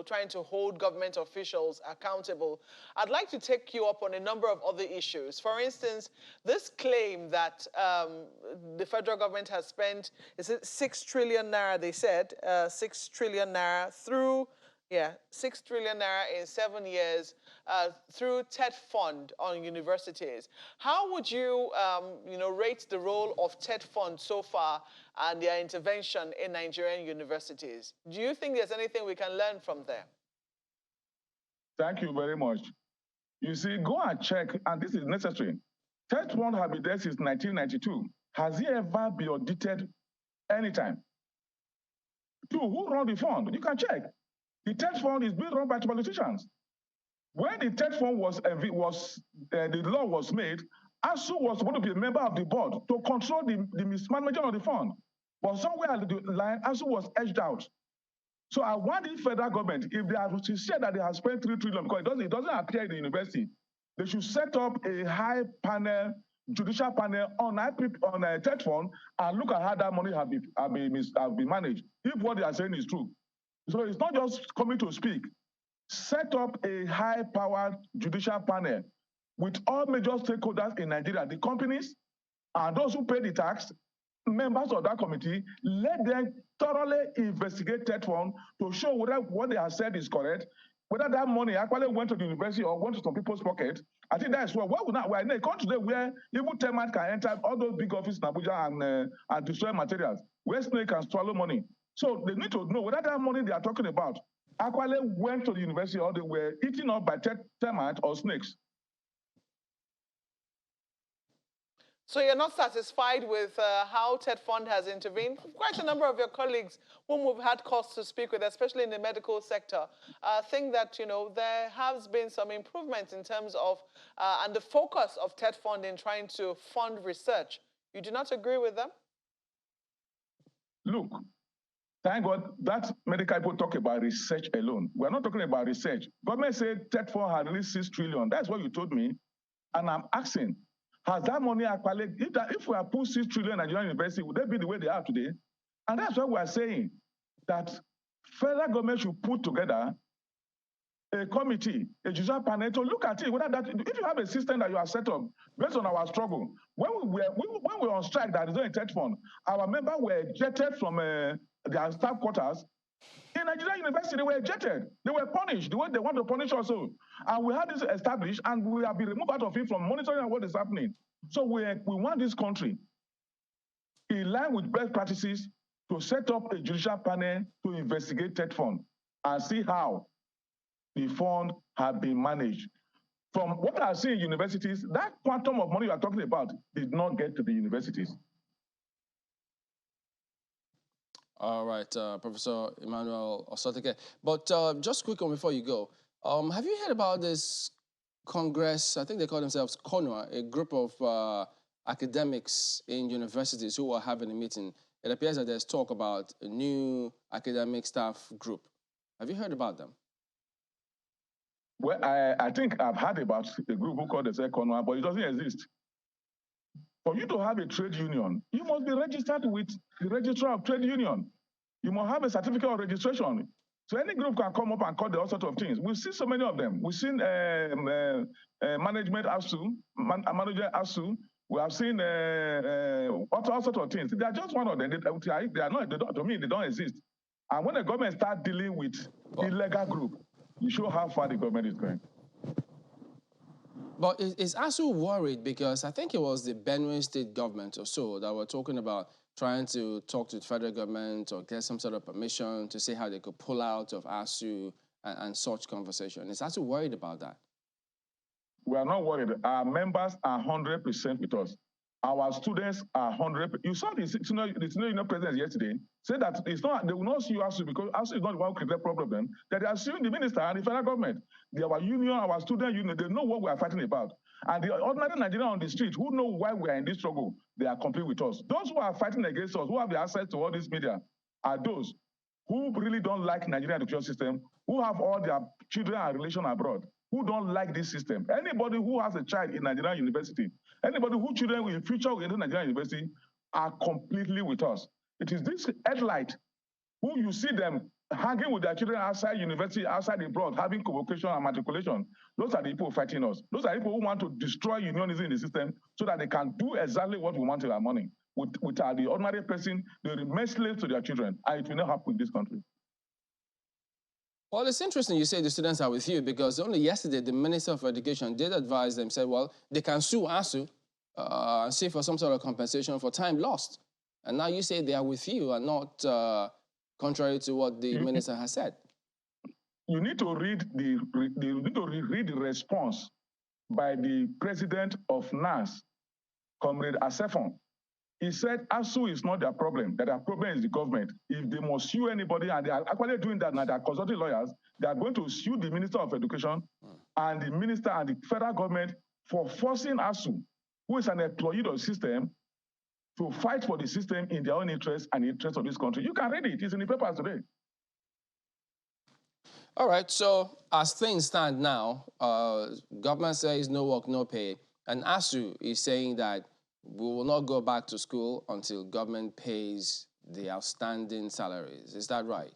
trying to hold government officials accountable, I'd like to take you up on a number of other issues. For instance, this claim that the federal government has spent, is it 6 trillion naira, they said, 6 trillion naira through, 6 trillion naira in 7 years through TED Fund on universities. How would you, rate the role of TED Fund so far and their intervention in Nigerian universities? Do you think there's anything we can learn from them? Thank you very much. You see, go and check, and this is necessary. TED Fund has been there since 1992. Has he ever been audited anytime? Two, who run the fund? You can check. The TED Fund is being run by politicians. When the TED Fund the law was made, ASUU was supposed to be a member of the board to control the mismanagement of the fund. But somewhere along the line, ASUU was edged out. So I want the federal government, if they are sincere that they have spent 3 trillion, because it doesn't appear in the university, they should set up a high panel, judicial panel on TED Fund and look at how that money have been managed, if what they are saying is true. So it's not just coming to speak. Set up a high-powered judicial panel with all major stakeholders in Nigeria, the companies and those who pay the tax, members of that committee. Let them thoroughly investigate TED Fund to show whether what they have said is correct, whether that money actually went to the university or went to some people's pocket. I think that's what we're in a country today where even termites can enter all those big offices in Abuja and destroy materials, where snake can swallow money. So they need to know whether that money they are talking about actually went to the university or they were eaten up by termites or snakes. So you're not satisfied with how TED Fund has intervened? Quite a number of your colleagues whom we've had cause to speak with, especially in the medical sector, think that, there has been some improvements in terms of, and the focus of TED Fund in trying to fund research. You do not agree with them? Look, thank God that medical people talk about research alone. We're not talking about research. Government said TED Fund had released 6 trillion. That's what you told me. And I'm asking, has that money actually, if we have put 6 trillion in Nigerian university, would they be the way they are today? And that's why we're saying that federal government should put together a committee, a judicial panel to look at it, whether that, if you have a system that you have set up based on our struggle, when we were on strike that is not in TED Fund, our members were ejected from their staff quarters. In Nigerian university, they were ejected. They were punished the way they want to punish us all. And we had this established, and we have been removed out of it from monitoring what is happening. So we want this country, in line with best practices, to set up a judicial panel to investigate TED Fund and see how the fund have been managed. From what I see in universities, that quantum of money you are talking about did not get to the universities. All right, Professor Emmanuel Osoteke. But just quick one before you go. Have you heard about this Congress? I think they call themselves CONUA, a group of academics in universities who are having a meeting. It appears that there's talk about a new academic staff group. Have you heard about them? Well, I think I've heard about a group who called themselves CONUA, but it doesn't exist. For you to have a trade union, you must be registered with the registrar of trade union. You must have a certificate of registration. So any group can come up and call all sorts of things. We've seen so many of them. We've seen management ASUU, manager ASUU. We have seen all sorts of things. They are just one of them. They are not. To me, they don't exist. And when the government starts dealing with illegal group, you show how far the government is going. But is ASUU worried? Because I think it was the Benue state government or so that were talking about trying to talk to the federal government or get some sort of permission to see how they could pull out of ASUU and such conversation. Is ASUU worried about that? We are not worried. Our members are 100% with us. Our students are 100. You saw the senior union president yesterday say that it's not, they will not sue ASUU because ASUU is not the one who created the problem. That they are suing the minister and the federal government. Our union, our student union, they know what we are fighting about. And the ordinary Nigerian on the street who know why we are in this struggle, they are complete with us. Those who are fighting against us, who have the access to all this media, are those who really don't like Nigerian education system, who have all their children and relations abroad, who don't like this system. Anybody who has a child in Nigerian university, anybody whose children in future will enter Nigerian university are completely with us. It is this headlight who you see them hanging with their children outside university, outside abroad, having convocation and matriculation. Those are the people fighting us. Those are the people who want to destroy unionism in the system so that they can do exactly what we want in our money. With the ordinary person, they remain slaves to their children, and it will not happen in this country. Well, it's interesting you say the students are with you because only yesterday the Minister of Education did advise them, said, well, they can sue ASUU and see for some sort of compensation for time lost. And now you say they are with you and not contrary to what the minister has said. You need to read the response by the president of NAS, Comrade Asefon. He said ASUU is not their problem, that their problem is the government. If they must sue anybody, and they are actually doing that now, they are consulting lawyers, they are going to sue the Minister of Education and the minister and the federal government for forcing ASUU, who is an employee of the system, to fight for the system in their own interest and the interest of this country. You can read it, it's in the papers today. All right, so as things stand now, government says no work, no pay, and ASUU is saying that we will not go back to school until government pays the outstanding salaries. Is that right?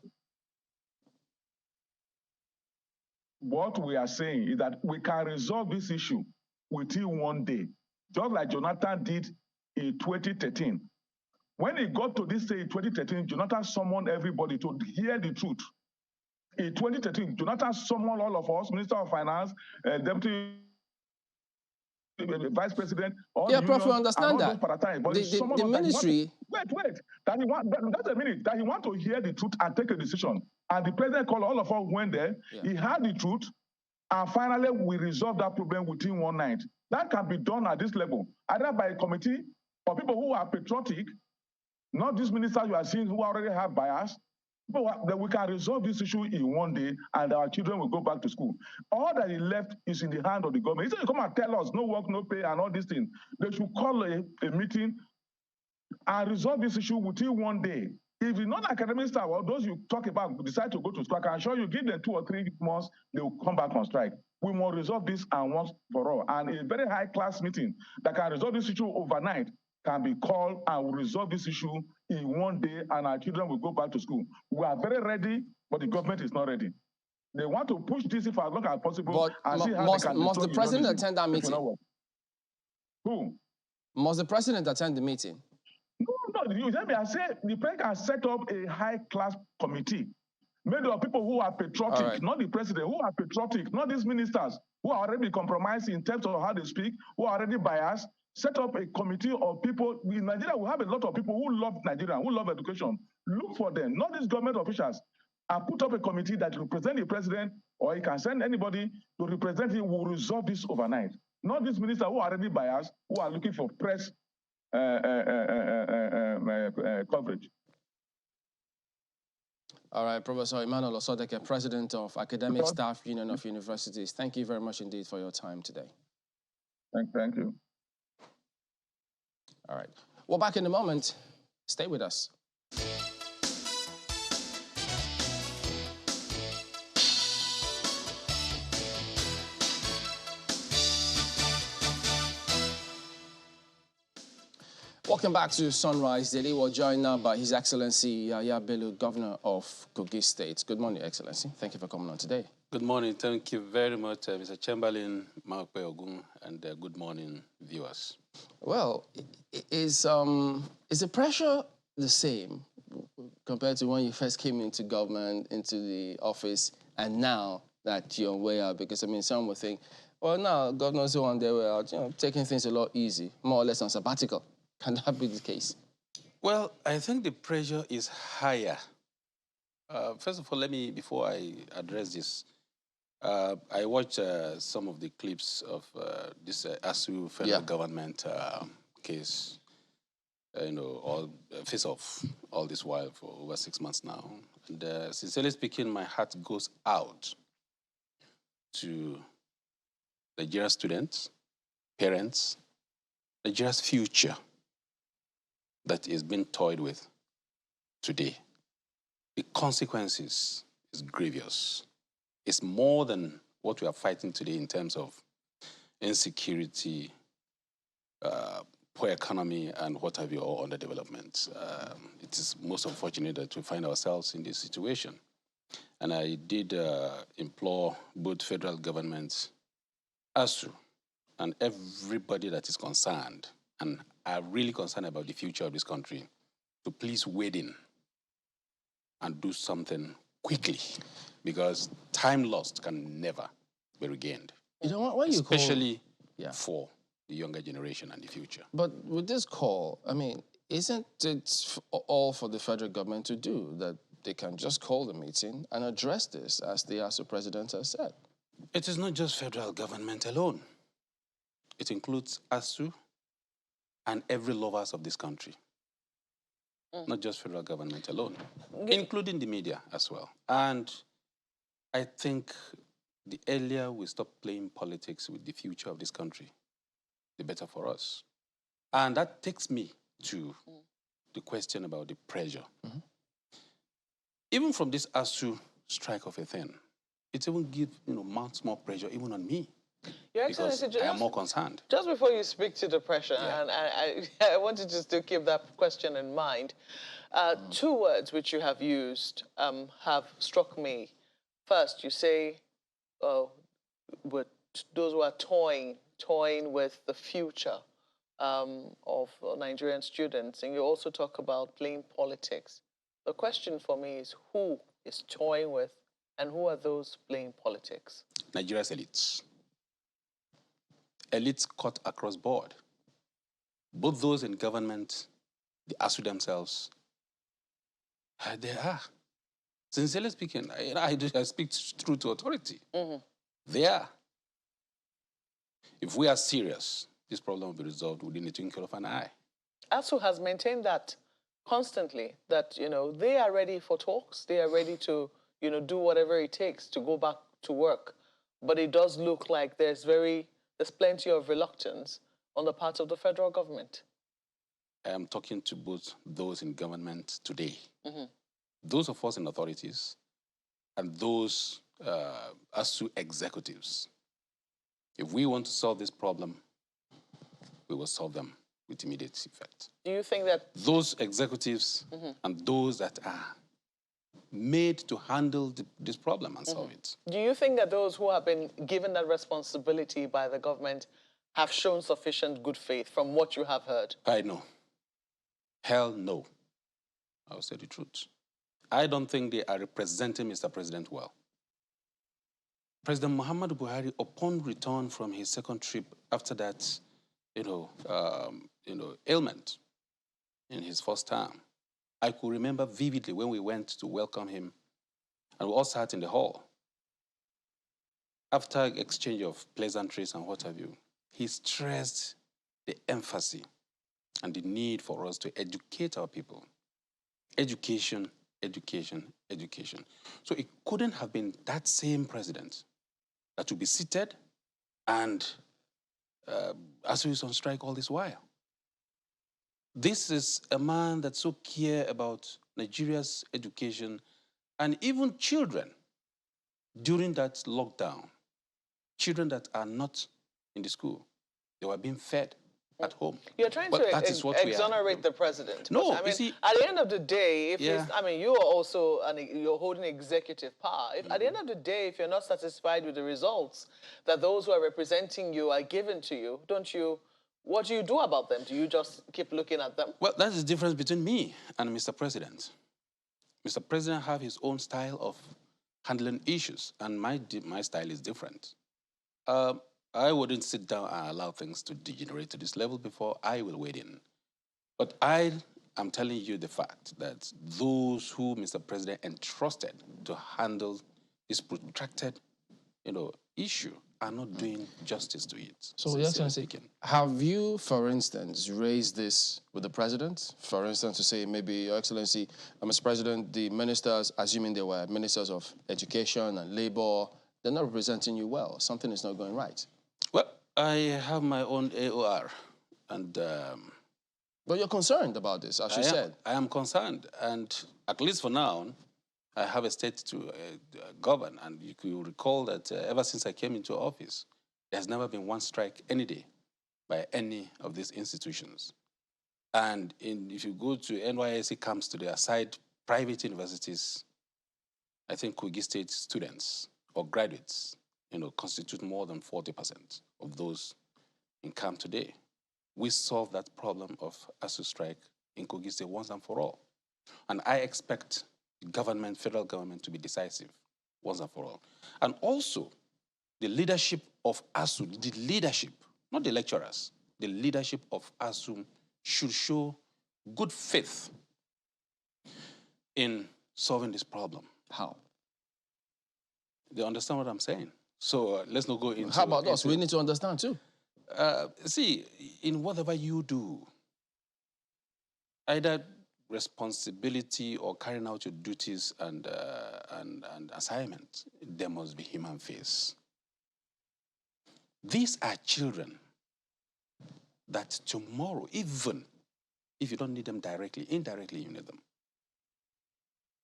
What we are saying is that we can resolve this issue within one day, just like Jonathan did in 2013. When he got to this day in 2013, Jonathan summoned everybody to hear the truth. In 2013, Jonathan summoned all of us, Minister of Finance, Deputy Vice President, all yeah, the Prof, we unions, understand and all that. those The ministry... That's a minute. That he want to hear the truth and take a decision. And the president called, all of us went there. Yeah. He heard the truth. And finally, we resolved that problem within one night. That can be done at this level, either by a committee or people who are patriotic, not these ministers you are seeing who already have bias, but that we can resolve this issue in one day and our children will go back to school. All that is left is in the hand of the government. Instead of come and tell us no work, no pay, and all these things, they should call a meeting and resolve this issue within one day. If the non-academic staff, or those you talk about, decide to go to strike, I'm sure you give them 2 or 3 months, they will come back on strike. We must resolve this and once for all. And a very high-class meeting that can resolve this issue overnight can be called and will resolve this issue in one day, and our children will go back to school. We are very ready, but the government is not ready. They want to push this for as long as possible. But and see how must the president attend that meeting? Who? Must the president attend the meeting? No, you hear me? I say the president can set up a high-class committee made of people who are patriotic, not the president, who are patriotic, not these ministers who are already compromised in terms of how they speak, who are already biased. Set up a committee of people. In Nigeria, we have a lot of people who love Nigeria, who love education. Look for them, not these government officials. And put up a committee that represent the president, or he can send anybody to represent him, will resolve this overnight. Not these ministers who are already biased, who are looking for press coverage. All right, Professor Emmanuel Osodeke, President of Academic Staff Union of Universities. Thank you very much indeed for your time today. Thank you. All right. Well, back in a moment. Stay with us. Welcome back to Sunrise Daily. We're joined now by His Excellency Yahaya Bello, Governor of Kogi State. Good morning, Excellency. Thank you for coming on today. Good morning. Thank you very much, Mr. Chamberlain, Mark Ogun, and good morning, viewers. Well, is the pressure the same compared to when you first came into government, into the office, and now that you're way out? Because, I mean, some would think, well, now governors who are on their way out, taking things a lot easy, more or less on sabbatical. Can that be the case? Well, I think the pressure is higher. First of all, before I address this, I watched some of the clips of this ASUU federal government case, face off all this while for over 6 months now. And sincerely speaking, my heart goes out to Nigerian students, parents, Nigeria's future that is being toyed with today. The consequences is grievous. It's more than what we are fighting today in terms of insecurity, poor economy, and what have you, or underdevelopment. It is most unfortunate that we find ourselves in this situation. And I did implore both federal governments, ASUU, and everybody that is concerned, and are really concerned about the future of this country, to please wade in and do something quickly, because time lost can never be regained. You know what? When you call, especially for the younger generation and the future. But with this call, I mean, isn't it all for the federal government to do, that they can just call the meeting and address this, as the ASUU president has said? It is not just federal government alone. It includes ASUU and every lovers of this country. Not just federal government alone, including the media as well. And I think the earlier we stop playing politics with the future of this country, the better for us. And that takes me to the question about the pressure. Even from this ASUU strike of a thing, it even gives mounts more pressure even on me. Your because Excellency, I am more concerned. Just before you speak to the pressure, and I wanted just to keep that question in mind, two words which you have used have struck me. First, you say with those who are toying with the future of Nigerian students, and you also talk about playing politics. The question for me is, who is toying with, and who are those playing politics? Nigeria's elites. Elites cut across board. Both those in government, the ASUU themselves, they are. Sincerely speaking, I speak true to authority. They are. If we are serious, this problem will be resolved within the twinkle of an eye. ASUU has maintained that constantly, that, they are ready for talks. They are ready to, do whatever it takes to go back to work. But it does look like there's plenty of reluctance on the part of the federal government. I am talking to both those in government today, those of us in authorities, and those ASUU executives. If we want to solve this problem, we will solve them with immediate effect. Do you think that those executives and those that are made to handle this problem and solve it? Do you think that those who have been given that responsibility by the government have shown sufficient good faith from what you have heard? I know. Hell no. I will say the truth. I don't think they are representing Mr. President well. President Muhammadu Buhari, upon return from his second trip after that, ailment in his first term, I could remember vividly when we went to welcome him, and we all sat in the hall. After exchange of pleasantries and what have you, he stressed the emphasis and the need for us to educate our people. Education, education, education. So it couldn't have been that same president that would be seated and ASUU is on strike all this while. This is a man that so cares about Nigeria's education and even children during that lockdown. Children that are not in the school, they were being fed at home. You're trying to exonerate the president. No, I mean, see, at the end of the day, you are also, you're holding executive power. If at the end of the day, if you're not satisfied with the results that those who are representing you are given to you, what do you do about them? Do you just keep looking at them? Well, that's the difference between me and Mr. President. Mr. President has his own style of handling issues, and my style is different. I wouldn't sit down and allow things to degenerate to this level before I will wade in. But I am telling you the fact that those who Mr. President entrusted to handle this protracted, issue are not doing justice to it. So, Your Excellency, have you, for instance, raised this with the president? For instance, to say maybe, Your Excellency, Mr. President, the ministers, assuming they were ministers of education and labor, they're not representing you well. Something is not going right. Well, I have my own AOR, and but you're concerned about this, as you said. I am concerned, and at least for now, I have a state to govern. And you recall that ever since I came into office, there's never been one strike any day by any of these institutions. And if you go to NYSC camps today, aside private universities, I think Kogi State students or graduates, constitute more than 40% of those in camp today. We solved that problem of ASUU strike in Kogi State once and for all. And I expect the federal government to be decisive once and for all. And also, the leadership of ASUU, the leadership, not the lecturers, the leadership of ASUU should show good faith in solving this problem. How? They understand what I'm saying. So let's not go into... How about us? We need to understand too. See, in whatever you do, either responsibility or carrying out your duties and assignments, there must be human face. These are children that tomorrow, even if you don't need them directly, indirectly you need them.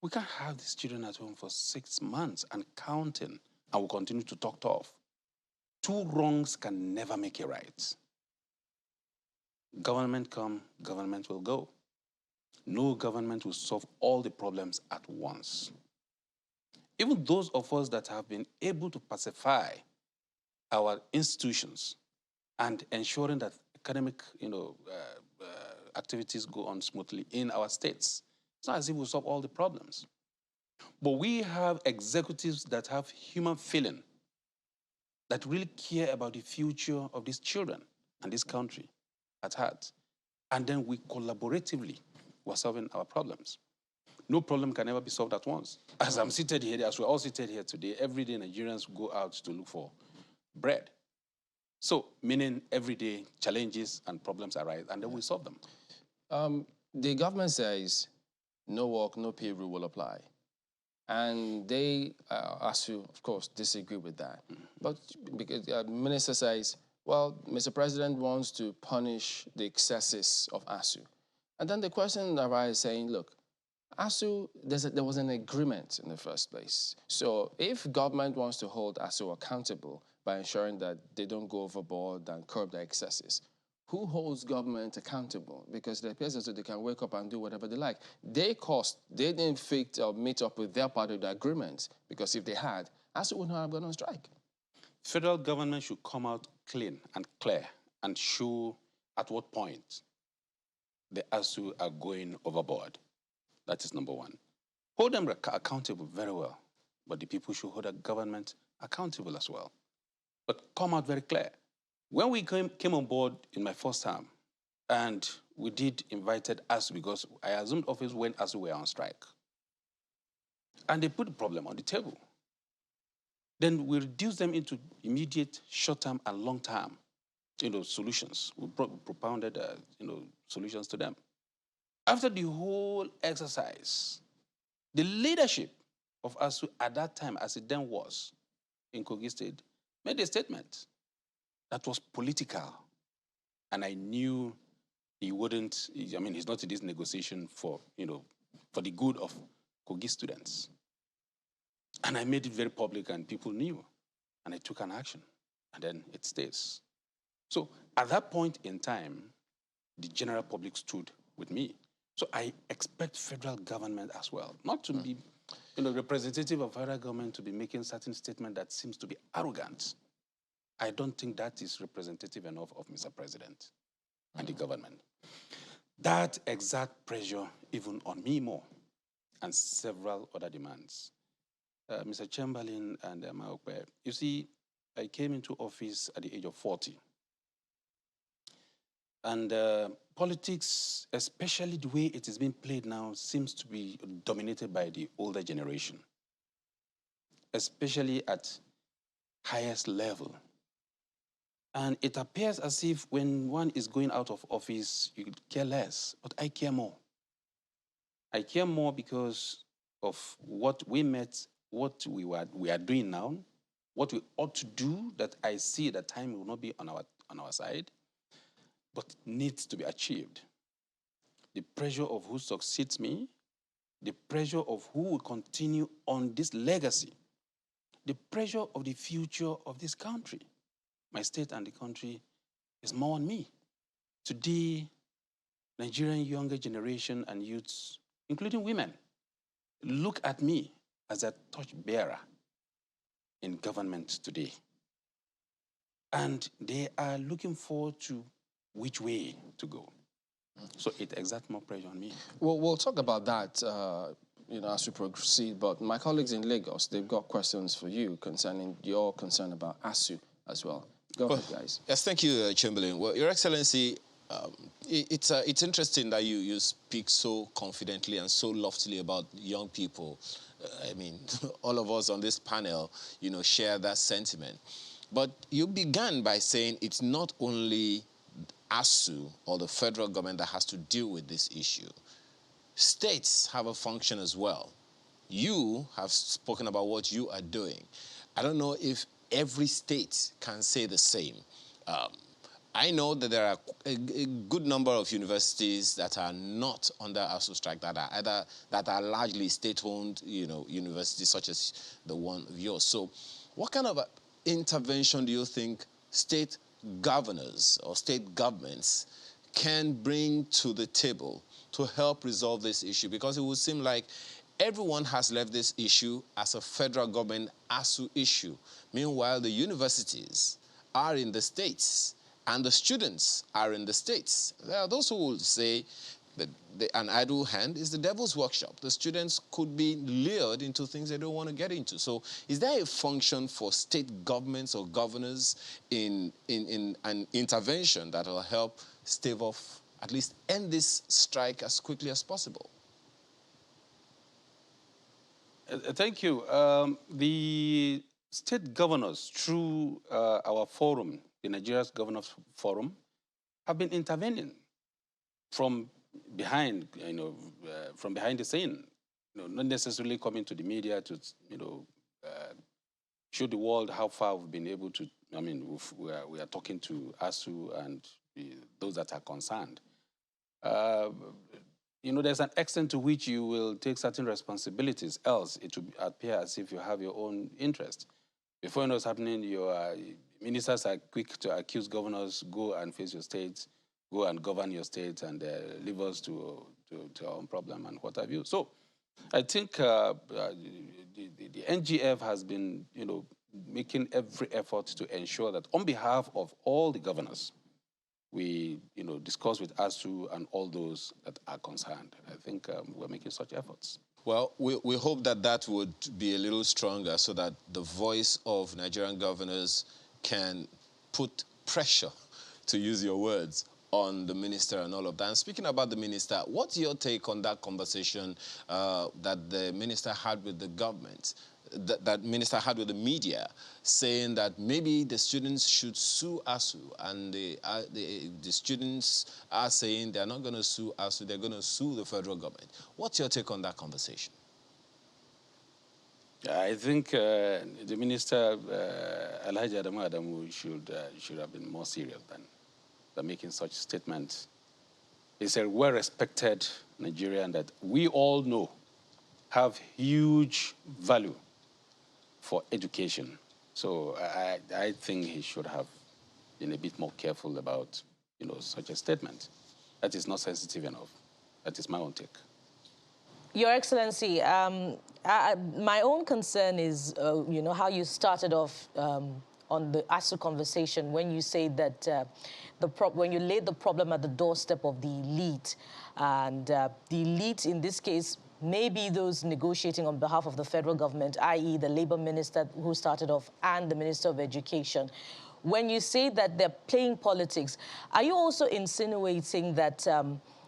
We can't have these children at home for 6 months and counting, and we'll continue to talk tough. 2 wrongs can never make a right. Government come, government will go. No government will solve all the problems at once. Even those of us that have been able to pacify our institutions and ensuring that academic activities go on smoothly in our states, it's not as if we solve all the problems. But we have executives that have human feeling, that really care about the future of these children and this country at heart. And then we collaboratively were solving our problems. No problem can ever be solved at once. As I'm seated here, as we're all seated here today, every day Nigerians go out to look for bread. So, meaning every day challenges and problems arise, and then we solve them. The government says no work, no pay rule will apply. And they, ASUU, of course, disagree with that. But because the minister says, well, Mr. President wants to punish the excesses of ASUU. And then the question arises saying, look, ASUU, there was an agreement in the first place. So if government wants to hold ASUU accountable by ensuring that they don't go overboard and curb their excesses, who holds government accountable? Because it appears as though they can wake up and do whatever they like. They didn't fit or meet up with their part of the agreement, because if they had, ASUU would not have gone on strike. Federal government should come out clean and clear and show at what point the ASUU are going overboard. That is number one. Hold them accountable very well, but the people should hold the government accountable as well. But come out very clear. When we came on board in my first term, and we did invited ASUU because I assumed office when ASUU were on strike. And they put the problem on the table. Then we reduced them into immediate, short-term, and long-term, solutions. We propounded, solutions to them. After the whole exercise, the leadership of ASUU at that time, as it then was in Kogi State, made a statement that was political. And I knew he wouldn't, he's not in this negotiation for the good of Kogi students. And I made it very public and people knew. And I took an action. And then it stays. So at that point in time, the general public stood with me. So I expect federal government as well, not to be representative of federal government to be making certain statement that seems to be arrogant. I don't think that is representative enough of Mr. President and the government. That exact pressure even on me more and several other demands. Mr. Chamberlain and Maokwe, you see, I came into office at the age of 40. And politics, especially the way it is being played now, seems to be dominated by the older generation, especially at highest level And it appears as if when one is going out of office, you care less, but I care more. I care more because of what we met, what we are doing now, what we ought to do, that I see that time will not be on our side, but needs to be achieved. The pressure of who succeeds me, the pressure of who will continue on this legacy, the pressure of the future of this country, my state and the country, is more on me. Today, Nigerian younger generation and youths, including women, look at me as a torchbearer in government today. And they are looking forward to which way to go. So it exerts more pressure on me. Well, we'll talk about that as we proceed, but my colleagues in Lagos, they've got questions for you concerning your concern about ASUU as well. Go ahead, guys. Yes, thank you, Chamberlain. Well, Your Excellency, it's interesting that you speak so confidently and so loftily about young people. I mean, all of us on this panel, share that sentiment. But you began by saying it's not only ASUU or the federal government that has to deal with this issue. States have a function as well. You have spoken about what you are doing. I don't know if every state can say the same. I know that there are a good number of universities that are not under ASUU strike, that are largely state-owned, universities such as the one of yours. So, what kind of intervention do you think state governors or state governments can bring to the table to help resolve this issue? Because it would seem like everyone has left this issue as a federal government ASUU issue. Meanwhile, the universities are in the states and the students are in the states. There are those who will say that an idle hand is the devil's workshop. The students could be lured into things they don't want to get into. So is there a function for state governments or governors in an intervention that will help stave off, at least end this strike as quickly as possible? Thank you. The state governors, through our forum, the Nigeria's Governors Forum, have been intervening from behind, from behind the scene, not necessarily coming to the media to, show the world how far we've been able to. I mean, we are talking to ASUU and those that are concerned. There's an extent to which you will take certain responsibilities, else it will appear as if you have your own interest. Before you know what's happening, your ministers are quick to accuse governors, go and face your states, go and govern your states, and leave us to our own problem and what have you. So I think the NGF has been, making every effort to ensure that on behalf of all the governors, we, discuss with ASUU and all those that are concerned. I think we're making such efforts. Well, we hope that would be a little stronger so that the voice of Nigerian governors can put pressure, to use your words, on the minister and all of that. And speaking about the minister, what's your take on that conversation that the minister had with the government, that minister had with the media, saying that maybe the students should sue ASUU, and the students are saying they're not going to sue ASUU, they're going to sue the federal government. What's your take on that conversation? I think the minister, Alhaji Adamu, should have been more serious than making such statements. He's a well-respected Nigerian that we all know have huge value for education. So I think he should have been a bit more careful about, such a statement. That is not sensitive enough. That is my own take. Your Excellency, my own concern is, how you started off on the ASUU conversation when you say that when you laid the problem at the doorstep of the elite, and the elite in this case maybe those negotiating on behalf of the federal government, i.e. the labor minister who started off and the minister of education. When you say that they're playing politics, are you also insinuating that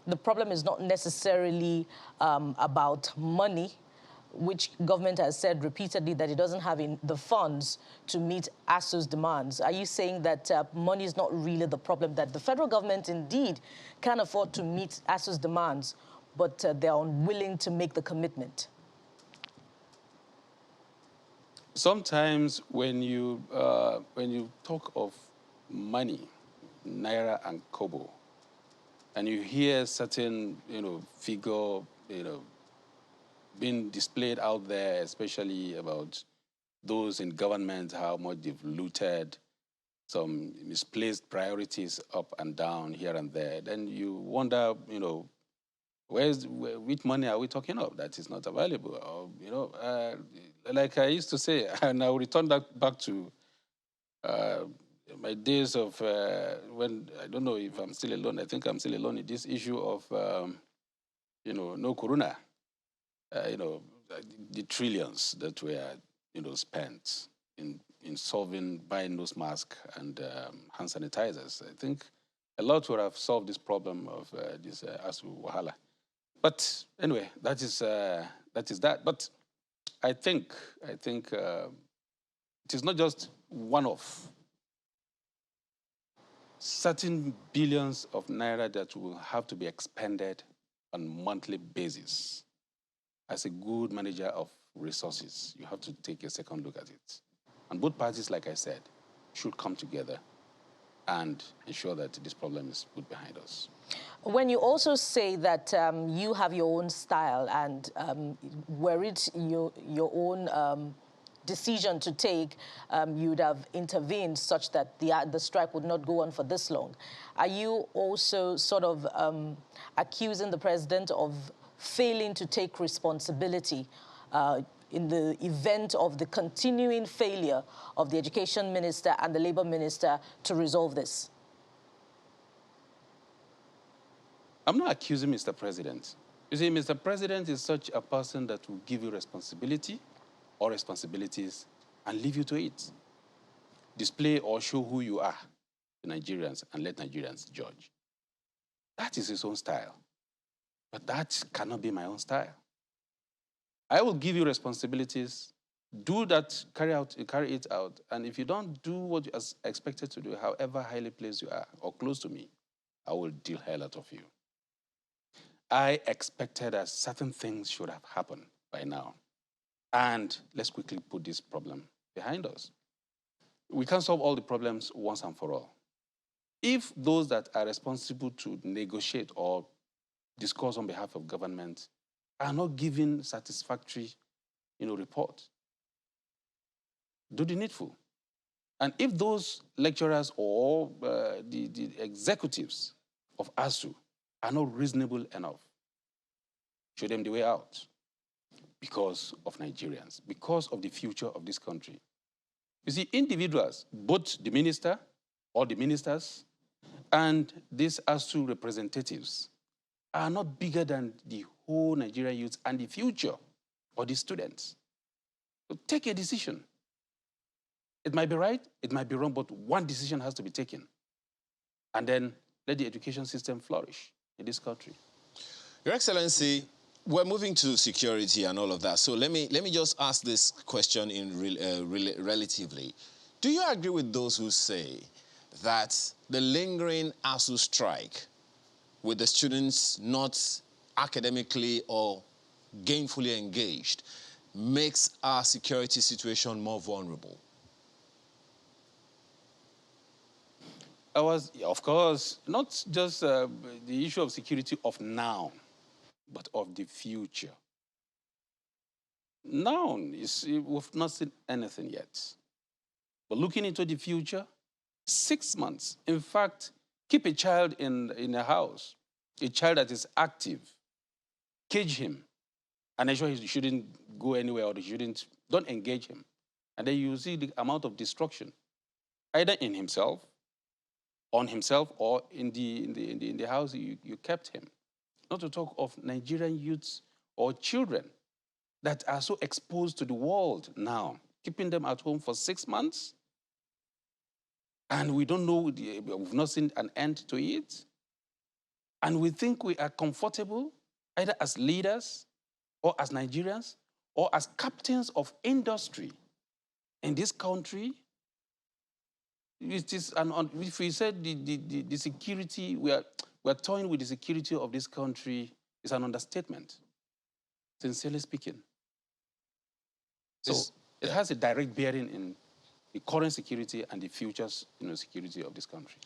the problem is not necessarily about money, which government has said repeatedly that it doesn't have the funds to meet ASUU's demands. Are you saying that money is not really the problem, that the federal government indeed can afford to meet ASUU's demands, but they're unwilling to make the commitment? Sometimes when you talk of money, naira and kobo, and you hear certain figure being displayed out there, especially about those in government, how much they've looted, some misplaced priorities up and down here and there, then you wonder, which money are we talking of that is not available? Or, like I used to say, and I will return that back to my days of when, I don't know if I'm still alone, I think I'm still alone in this issue of, no corona. The trillions that were, spent in solving, buying nose masks and hand sanitizers. I think a lot would have solved this problem of this ASUU wahala. But anyway, that is that. But I think it is not just one-off. Certain billions of naira that will have to be expended on a monthly basis. As a good manager of resources, you have to take a second look at it. And both parties, like I said, should come together and ensure that this problem is put behind us. When you also say that you have your own style and were it your own decision to take, you'd have intervened such that the strike would not go on for this long. Are you also sort of accusing the president of failing to take responsibility in the event of the continuing failure of the education minister and the labor minister to resolve this? I'm not accusing Mr. President. You see, Mr. President is such a person that will give you responsibility or responsibilities and leave you to it. Display or show who you are to Nigerians and let Nigerians judge. That is his own style. But that cannot be my own style. I will give you responsibilities, do that, carry it out, and if you don't do what you are expected to do, however highly placed you are or close to me, I will deal hell out of you. I expected that certain things should have happened by now. And let's quickly put this problem behind us. We can't solve all the problems once and for all. If those that are responsible to negotiate or discuss on behalf of government are not giving satisfactory, report, do the needful. And if those lecturers or the executives of ASUU are not reasonable enough, show them the way out because of Nigerians, because of the future of this country. You see, individuals, both the minister or the ministers and these ASUU representatives are not bigger than the whole Nigerian youth and the future of the students. So take a decision. It might be right, it might be wrong, but one decision has to be taken. And then let the education system flourish in this country. Your Excellency, we're moving to security and all of that. So let me just ask this question relatively. Do you agree with those who say that the lingering ASUU strike, with the students not academically or gainfully engaged, makes our security situation more vulnerable? Of course, not just the issue of security of now, but of the future. Now, we've not seen anything yet. But looking into the future, 6 months. In fact, keep a child in a house, a child that is active, cage him, and ensure he shouldn't go anywhere or don't engage him. And then you see the amount of destruction, either in himself, on himself, or in the house you kept him. Not to talk of Nigerian youths or children that are so exposed to the world now, keeping them at home for 6 months, and we don't know, we've not seen an end to it. And we think we are comfortable, either as leaders or as Nigerians, or as captains of industry in this country, it is if we said the security, we're toying with the security of this country, is an understatement, sincerely speaking. So it has a direct bearing in the current security and the future security of this country.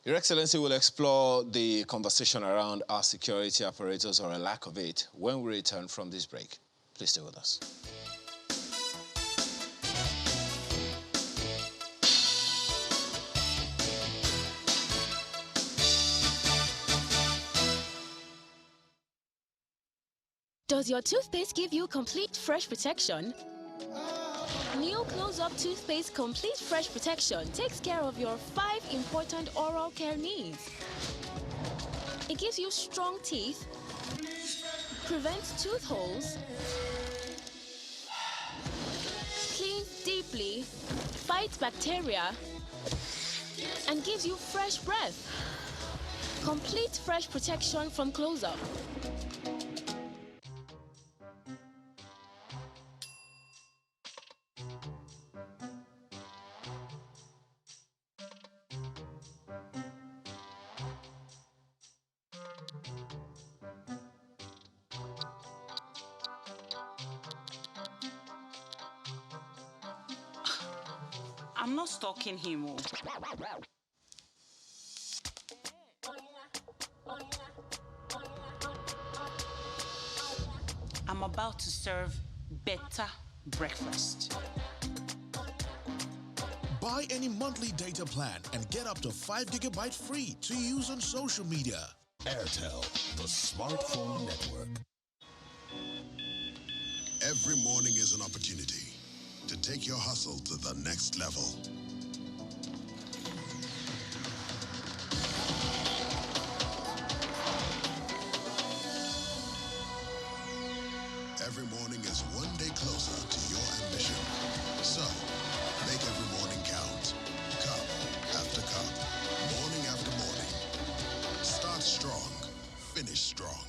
Your Excellency will explore the conversation around our security apparatus, or a lack of it, when we return from this break. Please stay with us. Does your toothpaste give you complete fresh protection? New Close-Up Toothpaste Complete Fresh Protection takes care of your 5 important oral care needs. It gives you strong teeth, prevents tooth holes, cleans deeply, fights bacteria, and gives you fresh breath. Complete fresh protection from Close-Up. I'm not stalking him. I'm about to serve better breakfast. Buy any monthly data plan and get up to 5 GB free to use on social media. Airtel, the smartphone network. Every morning is an opportunity to take your hustle to the next level. Every morning is one day closer to your ambition. So, make every morning count. Cup after cup, morning after morning. Start strong, finish strong.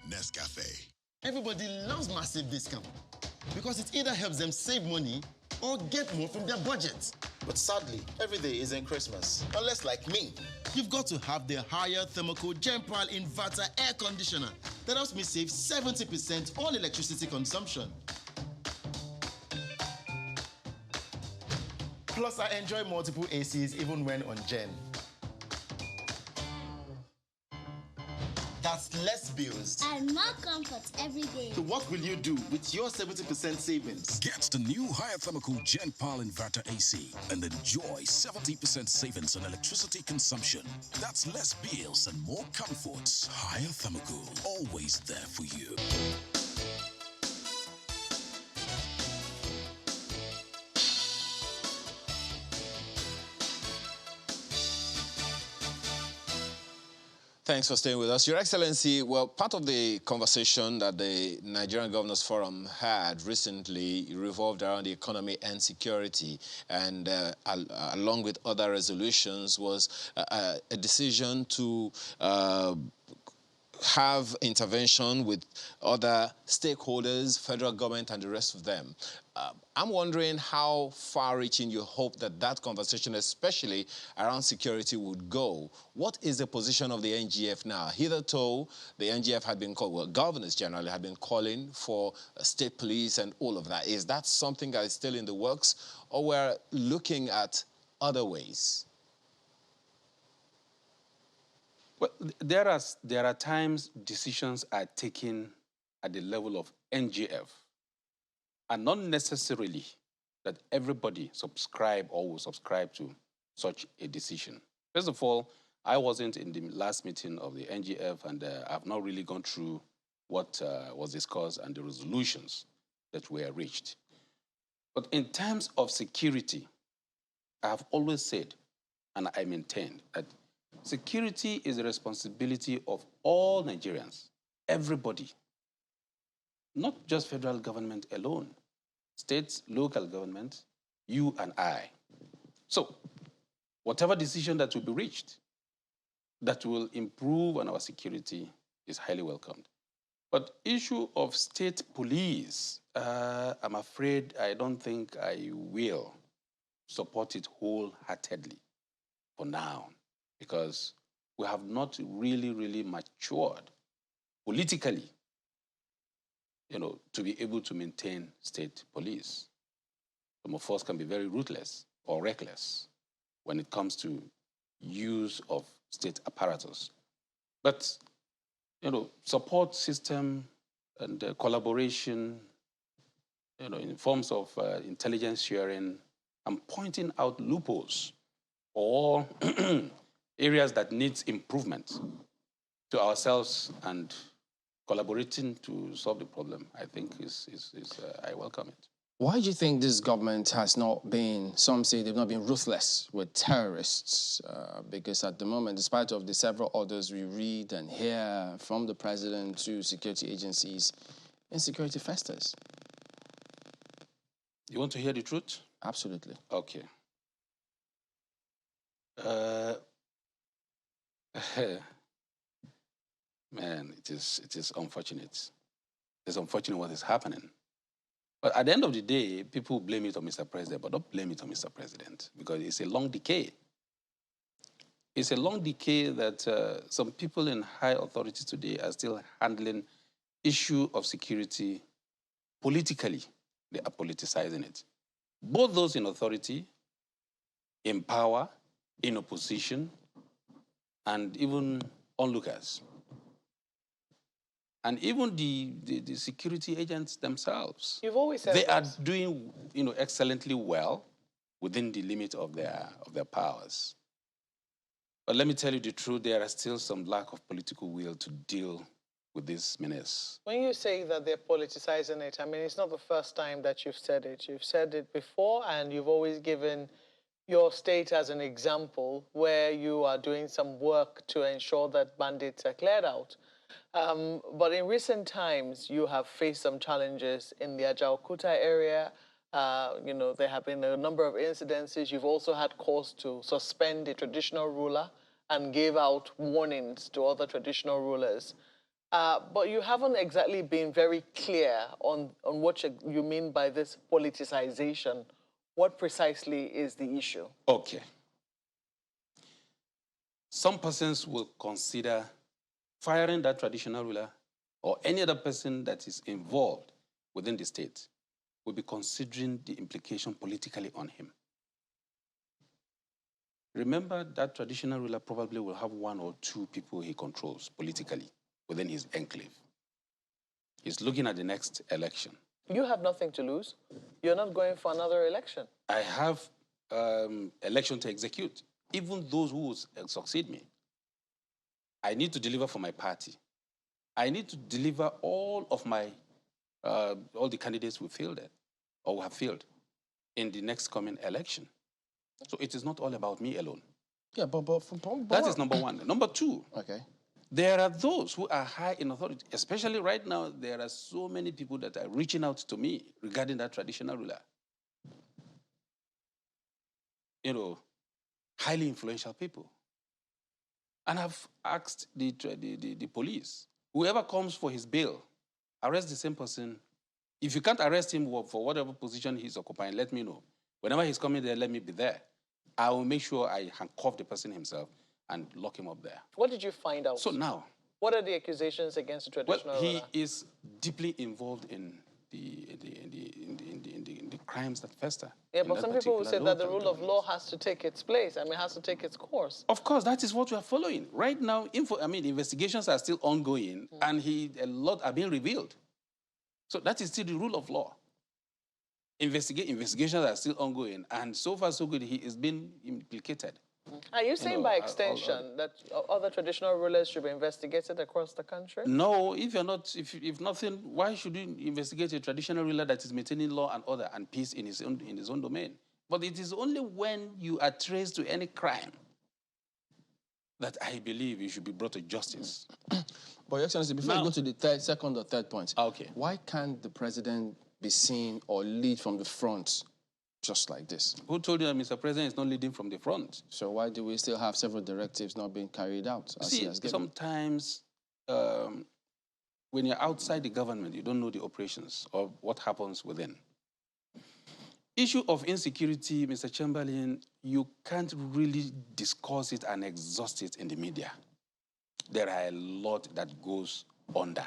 Nescafe. Everybody loves massive discount because it either helps them save money or get more from their budget. But sadly, every day isn't Christmas, unless like me. You've got to have the higher Thermocool Genpal Inverter Air Conditioner that helps me save 70% on electricity consumption. Plus, I enjoy multiple ACs even when on Gen. That's less bills and more comfort every day. So what will you do with your 70% savings? Get the new higher Thermocool Genpal Inverter AC and enjoy 70% savings on electricity consumption. That's less bills and more comforts. Higher Thermocool, always there for you. Thanks for staying with us. Your Excellency, well, part of the conversation that the Nigerian Governors Forum had recently revolved around the economy and security, and along with other resolutions was a decision to have intervention with other stakeholders, federal government, and the rest of them. I'm wondering how far-reaching you hope that that conversation, especially around security, would go. What is the position of the NGF now? Hitherto, the NGF had been called, well, governors generally had been calling for state police and all of that. Is that something that is still in the works, or we're looking at other ways? Well, there are times decisions are taken at the level of NGF, and not necessarily that everybody subscribe or will subscribe to such a decision. First of all, I wasn't in the last meeting of the NGF, and I've not really gone through what was discussed and the resolutions that were reached. But in terms of security, I have always said, and I maintain, that security is the responsibility of all Nigerians, everybody, not just federal government alone, states, local government, you and I. So, whatever decision that will be reached that will improve on our security is highly welcomed. But issue of state police I'm afraid I don't think I will support it wholeheartedly for now, because we have not really matured politically, to be able to maintain state police. Some of us can be very ruthless or reckless when it comes to use of state apparatus. But, support system and collaboration, in forms of intelligence sharing and pointing out loopholes or areas that needs improvement to ourselves and collaborating to solve the problem, I think I welcome it. Why do you think this government has not been, some say they've not been ruthless with terrorists? Because at the moment, despite of the several orders we read and hear from the president to security agencies, insecurity festers. You want to hear the truth? Absolutely. Okay. Man, it is unfortunate. It's unfortunate what is happening. But at the end of the day, people blame it on Mr. President, but don't blame it on Mr. President, because it's a long decay. It's a long decay that some people in high authority today are still handling issue of security politically. They are politicizing it. Both those in authority, in power, in opposition, and even onlookers. And even the security agents themselves. You've always said they are doing, excellently well within the limit of their powers. But let me tell you the truth, there is still some lack of political will to deal with this menace. When you say that they're politicizing it, I mean, it's not the first time that you've said it. You've said it before, and you've always given your state as an example where you are doing some work to ensure that bandits are cleared out. But in recent times, you have faced some challenges in the Ajaokuta area. There have been a number of incidences. You've also had cause to suspend a traditional ruler and give out warnings to other traditional rulers. But you haven't exactly been very clear on what you mean by this politicization. What precisely is the issue? Okay. Some persons will consider firing that traditional ruler or any other person that is involved within the state will be considering the implication politically on him. Remember, that traditional ruler probably will have one or two people he controls politically within his enclave. He's looking at the next election. You have nothing to lose. You're not going for another election. I have election to execute, even those who will succeed me. I need to deliver for my party. I need to deliver all of my, all the candidates who failed it, or who have failed in the next coming election. So it is not all about me alone. Yeah, but that is number one. Number two, okay. There are those who are high in authority, especially right now, there are so many people that are reaching out to me regarding that traditional ruler. Highly influential people. And I've asked the police, whoever comes for his bail, arrest the same person. If you can't arrest him for whatever position he's occupying, let me know. Whenever he's coming there, let me be there. I will make sure I handcuff the person himself and lock him up there. What did you find out? So now, what are the accusations against the traditional ruler? He is deeply involved in the crimes that fester. Yeah, but some people will say that the rule of law has to take its place. I mean, has to take its course. Of course, that is what we are following. Right now, investigations are still ongoing, and a lot are being revealed. So that is still the rule of law. Investigations are still ongoing, and so far so good, he is being implicated. Are you saying by extension that other traditional rulers should be investigated across the country? No, if nothing, why should you investigate a traditional ruler that is maintaining law and order and peace in his own domain? But it is only when you are traced to any crime that I believe you should be brought to justice. But Your Excellency, before you go to the second or third point, okay, why can't the president be seen or lead from the front just like this? Who told you that Mr. President is not leading from the front? So why do we still have several directives not being carried out? See, sometimes when you're outside the government, you don't know the operations or what happens within. Issue of insecurity, Mr. Chamberlain, you can't really discuss it and exhaust it in the media. There are a lot that goes under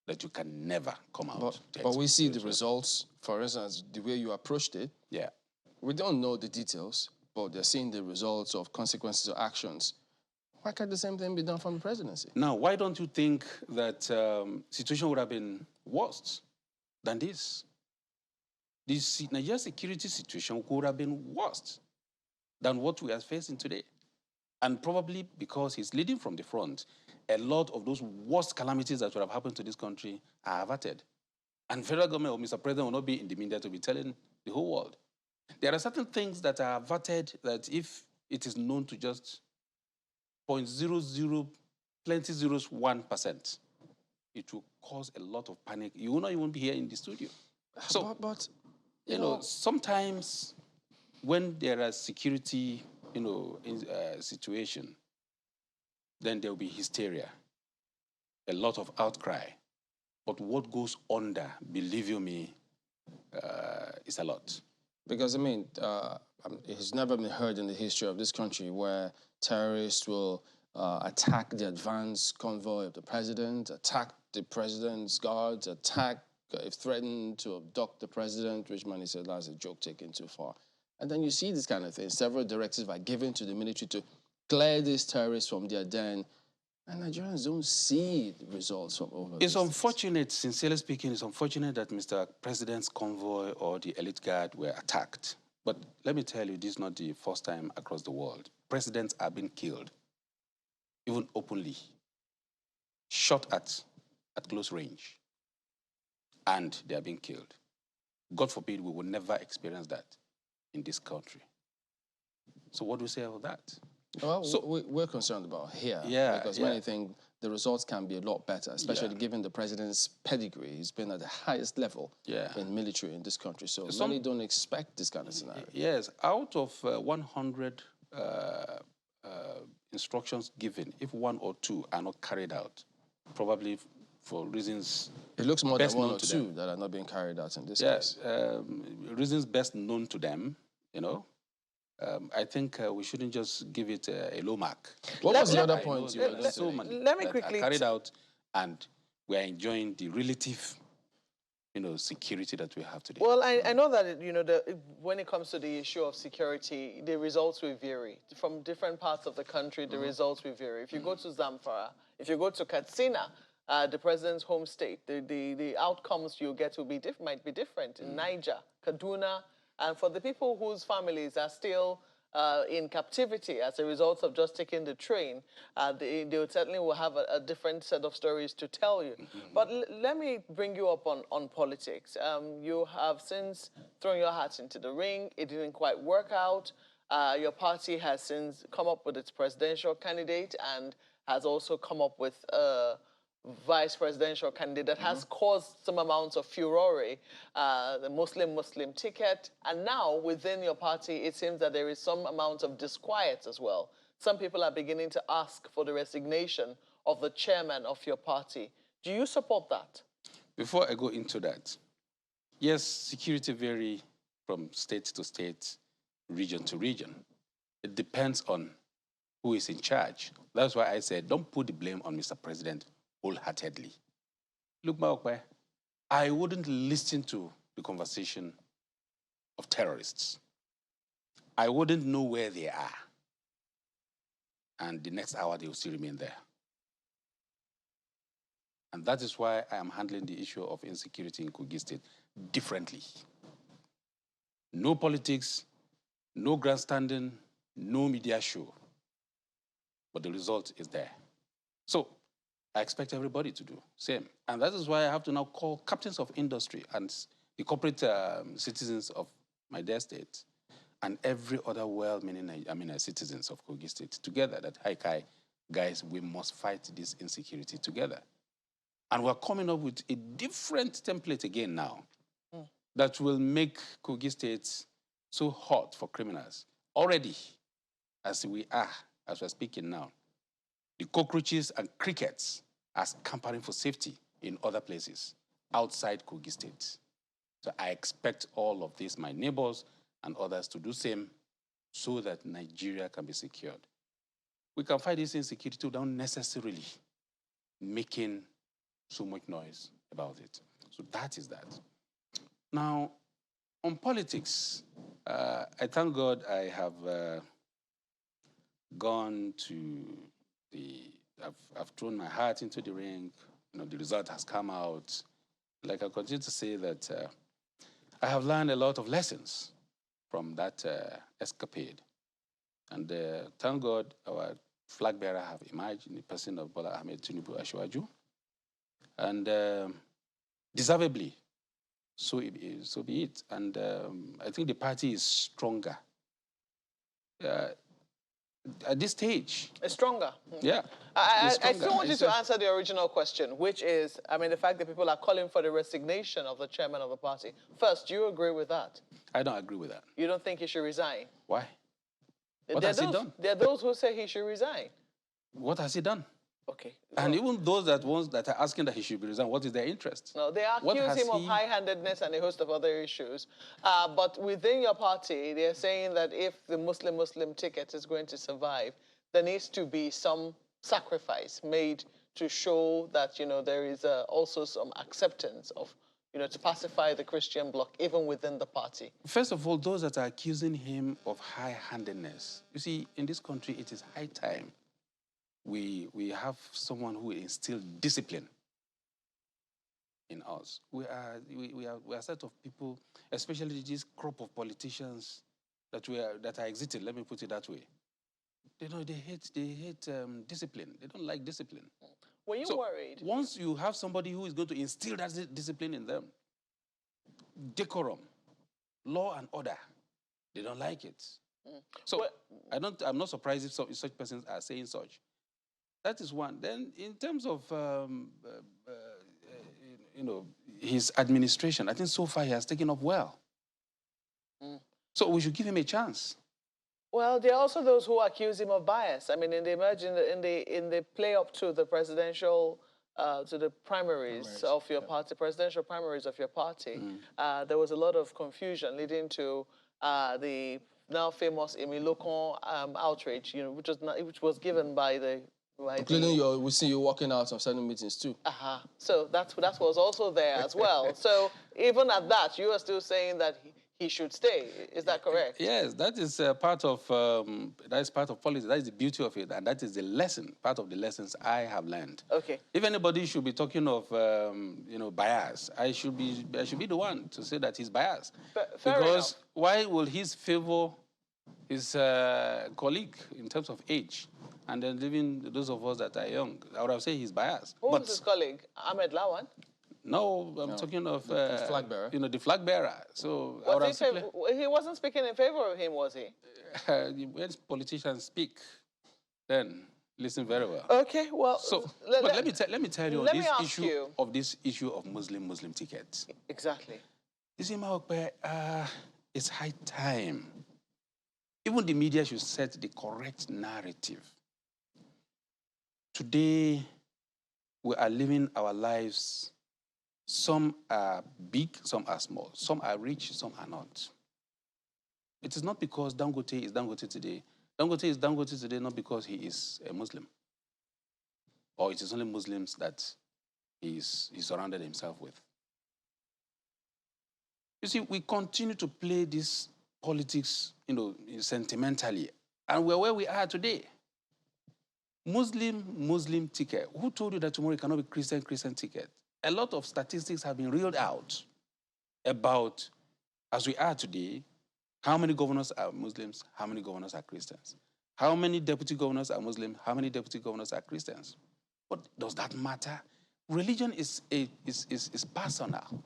that you can never come out. But we see the results, for instance, the way you approached it. Yeah. We don't know the details, but they're seeing the results of consequences of actions. Why can't the same thing be done from the presidency? Now, why don't you think that situation would have been worse than this? The Nigeria security situation could have been worse than what we are facing today. And probably because he's leading from the front, a lot of those worst calamities that would have happened to this country are averted. And federal government or Mr. President will not be in the media to be telling the whole world. There are certain things that are averted that if it is known to just 0.0001%, it will cause a lot of panic. You will not even be here in the studio. So, but you know, sometimes when there is security, situation, then there will be hysteria, a lot of outcry. But what goes under, believe you me, is a lot. Because, I mean, it's never been heard in the history of this country where terrorists will attack the advance convoy of the president, attack the president's guards, if threatened to abduct the president, which man said that's a joke taken too far. And then you see this kind of thing. Several directives are given to the military to clear these terrorists from their den. And Nigerians don't see the results from over It's unfortunate, sincerely speaking, it's unfortunate that Mr. President's convoy or the elite guard were attacked. But let me tell you, this is not the first time across the world. Presidents are being killed, even openly, shot at close range, and they are being killed. God forbid we will never experience that in this country. So what do we say about that? Well, we're concerned about here. Yeah, because many think the results can be a lot better, especially given the president's pedigree. He's been at the highest level in military in this country. So many don't expect this kind of scenario. Yes, out of 100 instructions given, if 1 or 2 are not carried out, probably for reasons it looks more than best 1 known or to 2 them. that are not being carried out in this case. Reasons best known to them, I think we shouldn't just give it a low mark. What was the other point you were so many let me that quickly are carried out, and we are enjoying the relative, security that we have today. Well, I know that, when it comes to the issue of security, the results will vary. From different parts of the country, the results will vary. If you go to Zamfara, if you go to Katsina, the president's home state, the outcomes you get will might be different. In Niger, Kaduna, and for the people whose families are still in captivity as a result of just taking the train, they certainly will have a different set of stories to tell you. But let me bring you up on politics. You have since thrown your hat into the ring. It didn't quite work out. Your party has since come up with its presidential candidate and has also come up with vice presidential candidate that has caused some amounts of furore, the Muslim ticket. And now within your party, it seems that there is some amount of disquiet as well. Some people are beginning to ask for the resignation of the chairman of your party. Do you support that? Before I go into that, yes, security varies from state to state, region to region. It depends on who is in charge. That's why I said, don't put the blame on Mr. President wholeheartedly. Look, Maokwe, I wouldn't listen to the conversation of terrorists. I wouldn't know where they are. And the next hour, they will still remain there. And that is why I am handling the issue of insecurity in Kogi State differently. No politics, no grandstanding, no media show. But the result is there. So I expect everybody to do same. And that is why I have to now call captains of industry and the corporate citizens of my dear state and every other well-meaning citizens of Kogi State together that, hi, Kai, guys, we must fight this insecurity together. And we're coming up with a different template again now that will make Kogi State so hot for criminals. Already, as we're speaking now, the cockroaches and crickets are scampering for safety in other places outside Kogi State. So I expect all of these, my neighbors and others, to do same so that Nigeria can be secured. We can fight this insecurity without necessarily making so much noise about it. So that is that. Now, on politics, I thank God I have gone to I've thrown my heart into the ring. You know, the result has come out. Like I continue to say that I have learned a lot of lessons from that escapade. And thank God our flag bearer have emerged in the person of Bola Ahmed Tinubu Ashwaju. And deservedly, so be it. And I think the party is stronger. At this stage. It's stronger. Yeah. I still want you to answer the original question, which is, I mean, the fact that people are calling for the resignation of the chairman of the party. First, do you agree with that? I don't agree with that. You don't think he should resign? Why? What has he done? There are those who say he should resign. What has he done? Okay. And even those that are asking that he should be resigned, what is their interest? No, they accuse him of high-handedness and a host of other issues. But within your party, they're saying that if the Muslim ticket is going to survive, there needs to be some sacrifice made to show that, you know, there is also some acceptance of, you know, to pacify the Christian bloc, even within the party. First of all, those that are accusing him of high-handedness. You see, in this country, it is high time we have someone who instils discipline in us. We are a set of people, especially this crop of politicians that are exiting. Let me put it that way. They hate discipline. They don't like discipline. Were you worried? Once you have somebody who is going to instill that discipline in them, decorum, law and order, they don't like it. So I'm not surprised if such persons are saying such. That is one. Then, in terms of you know, his administration, I think so far he has taken up well. So we should give him a chance. Well, there are also those who accuse him of bias. I mean, in the play up to the presidential, to the primaries of your party, presidential primaries of your party, there was a lot of confusion leading to the now famous Emilokon outrage, you know, which was given by the. Including we see you walking out of certain meetings too. So that was also there as well. So even at that, you are still saying that he should stay. Is that correct? Yes, that is part of policy. That is the beauty of it, and that is the lesson. Part of the lessons I have learned. Okay. If anybody should be talking of you know, bias, I should be the one to say that he's biased. Fair because enough. Why will he favor his colleague in terms of age? And then leaving those of us that are young, I would have said he's biased. Who's his colleague? Ahmed Lawan? No, I'm talking of the flag bearer. You know, the flag bearer. So he wasn't speaking in favor of him, was he? When politicians speak, then listen very well. Okay, well. So, let me tell you on this issue of Muslim tickets. Exactly. You see, Maokpe, it's high time. Even the media should set the correct narrative. Today, we are living our lives. Some are big, some are small. Some are rich, some are not. It is not because Dangote is Dangote today. Dangote is Dangote today not because he is a Muslim. Or it is only Muslims that he surrounded himself with. You see, we continue to play this politics, you know, sentimentally. And we're where we are today. Muslim ticket. Who told you that tomorrow it cannot be Christian ticket? A lot of statistics have been reeled out about, as we are today, how many governors are Muslims, how many governors are Christians. How many deputy governors are Muslim, how many deputy governors are Christians. But does that matter? Religion is personal.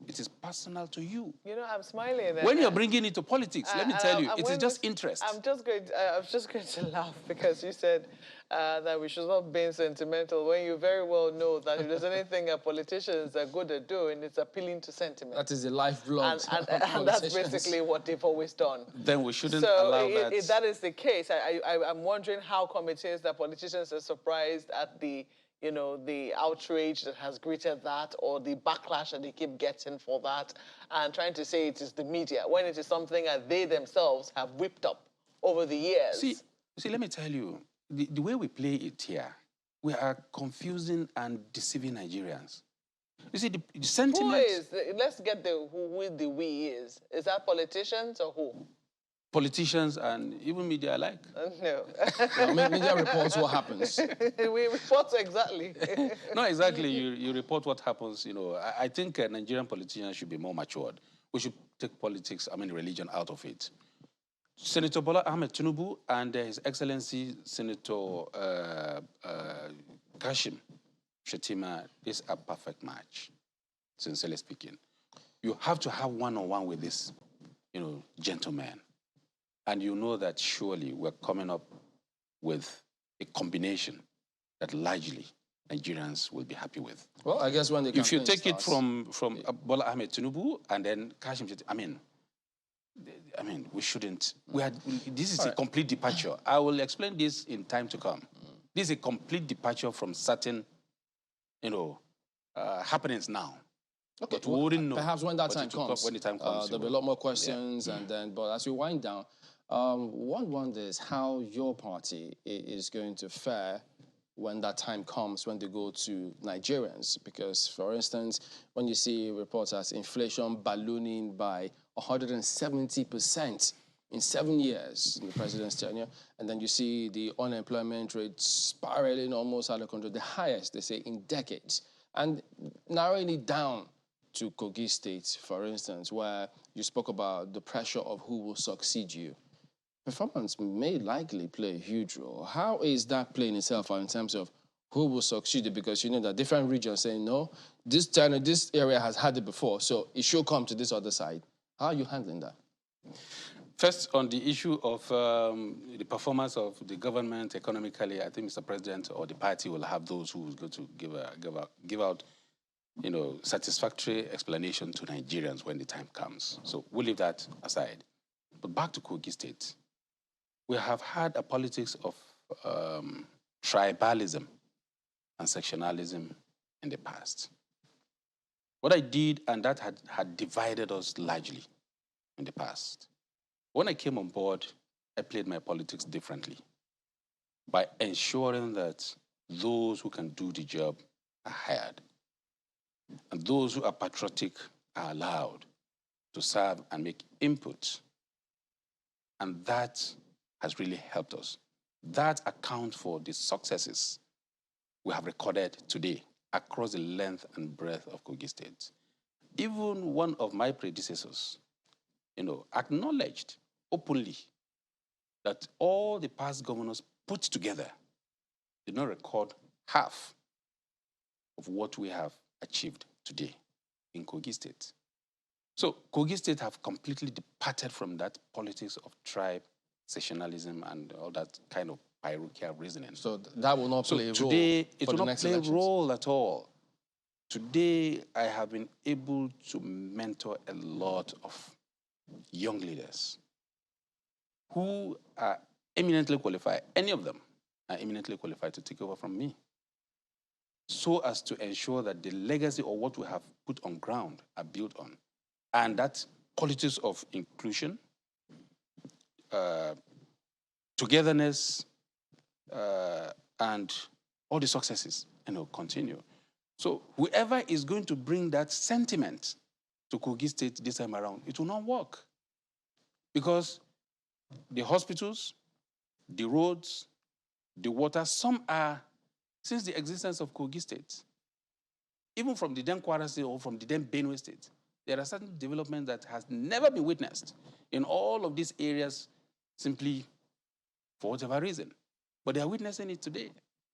It is personal to you. You know, I'm smiling. When you're bringing it to politics, let me tell you, it is just interest. I was just going to laugh because you said that we should stop being sentimental when you very well know that if there's anything politicians are good at doing, it's appealing to sentiment. That is the lifeblood. And that's basically what they've always done. Then we shouldn't allow that. If that is the case, I'm wondering how come it is that politicians are surprised at the you know, the outrage that has greeted that or the backlash that they keep getting for that and trying to say it is the media when it is something that they themselves have whipped up over the years? See, let me tell you, the way we play it here, we are confusing and deceiving Nigerians. You see, the sentiment... Who is? Let's get who the we is. Is that politicians or who? Politicians and even media alike. No. Media reports what happens. We report exactly. No, exactly. You report what happens. You know, I think Nigerian politicians should be more matured. We should take politics, religion out of it. Senator Bola Ahmed Tinubu and His Excellency Senator Kashim Shettima is a perfect match, sincerely speaking. You have to have one-on-one with this, gentleman. And you know that surely we're coming up with a combination that largely Nigerians will be happy with. Well, I guess when the if you take starts, it from Bola Ahmed Tinubu and then Kashim Shettima, we shouldn't. This is a complete departure. I will explain this in time to come. This is a complete departure from certain, happenings now. Okay, but we wouldn't know. Perhaps when that time comes, when the time comes, there'll be a lot more questions, and then. But as we wind down, one wonders how your party is going to fare when that time comes, when they go to Nigerians. Because, for instance, when you see reports as inflation ballooning by 170% in 7 years in the president's tenure, and then you see the unemployment rate spiraling almost out of control, the highest, they say, in decades, and narrowing it down to Kogi State, for instance, where you spoke about the pressure of who will succeed you. Performance may likely play a huge role. How is that playing itself out in terms of who will succeed you? Because you know that different regions saying, no, this area has had it before, so it should come to this other side. How are you handling that? First, on the issue of the performance of the government economically, I think Mr. President or the party will have those who will go to give out satisfactory explanation to Nigerians when the time comes. So we'll leave that aside. But back to Kogi State. We have had a politics of tribalism and sectionalism in the past. What I did, and that had divided us largely in the past. When I came on board, I played my politics differently by ensuring that those who can do the job are hired, and those who are patriotic are allowed to serve and make input. And that has really helped us. That accounts for the successes we have recorded today across the length and breadth of Kogi State. Even one of my predecessors, acknowledged openly that all the past governors put together did not record half of what we have achieved today in Kogi State. So Kogi State have completely departed from that politics of tribe, sectionalism, and all that kind of parochial reasoning. So that will not play a role today, it for will the not next play elections. a role at all. Today, I have been able to mentor a lot of young leaders who are eminently qualified. Any of them are eminently qualified to take over from me, so as to ensure that the legacy of what we have put on ground are built on. And that qualities of inclusion, togetherness, and all the successes, continue. So whoever is going to bring that sentiment to Kogi State this time around, it will not work. Because the hospitals, the roads, the water, some are, since the existence of Kogi State, even from the then Kwara State or from the then Benue State, there are certain developments that has never been witnessed in all of these areas simply for whatever reason. But they are witnessing it today.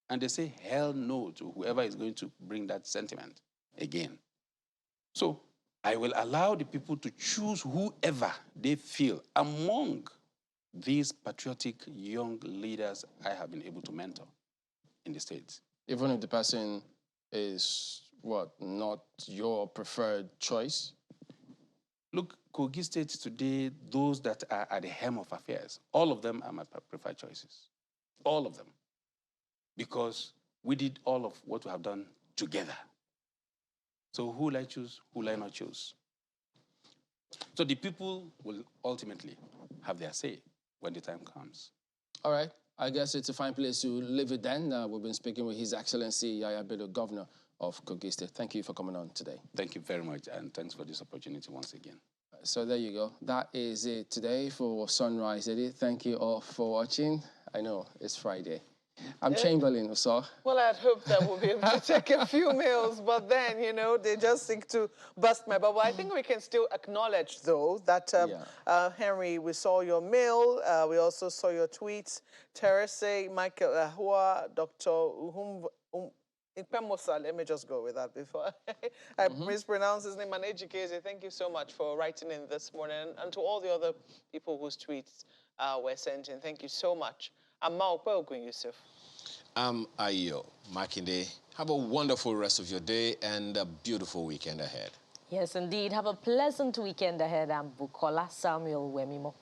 And they say hell no to whoever is going to bring that sentiment again. So I will allow the people to choose whoever they feel among these patriotic young leaders I have been able to mentor in the States. Even if the person is, not your preferred choice? Look, Kogi State today, those that are at the helm of affairs, all of them are my preferred choices. All of them. Because we did all of what we have done together. So who will I choose? Who will I not choose? So the people will ultimately have their say when the time comes. All right. I guess it's a fine place to leave it then. We've been speaking with His Excellency Yaya Bello, Governor of Kogi State. Thank you for coming on today. Thank you very much, and thanks for this opportunity once again. So there you go. That is it today for Sunrise Edit. Thank you all for watching. I know it's Friday. I'm Chamberlain, so. Well, I'd hope that we'll be able to take a few meals, but then, you know, they just seek to bust my bubble. I think we can still acknowledge, though, that, Henry, we saw your mail. We also saw your tweets. Terese, Michael Ahua, Dr. Ipemosa, let me just go with that before I mispronounce his name. And Ejikeze, thank you so much for writing in this morning. And to all the other people whose tweets were sent in, thank you so much. I'm Mao Yusuf. I'm Ayo Makinde. Have a wonderful rest of your day and a beautiful weekend ahead. Yes, indeed. Have a pleasant weekend ahead. I'm Bukola Samuel Wemimo.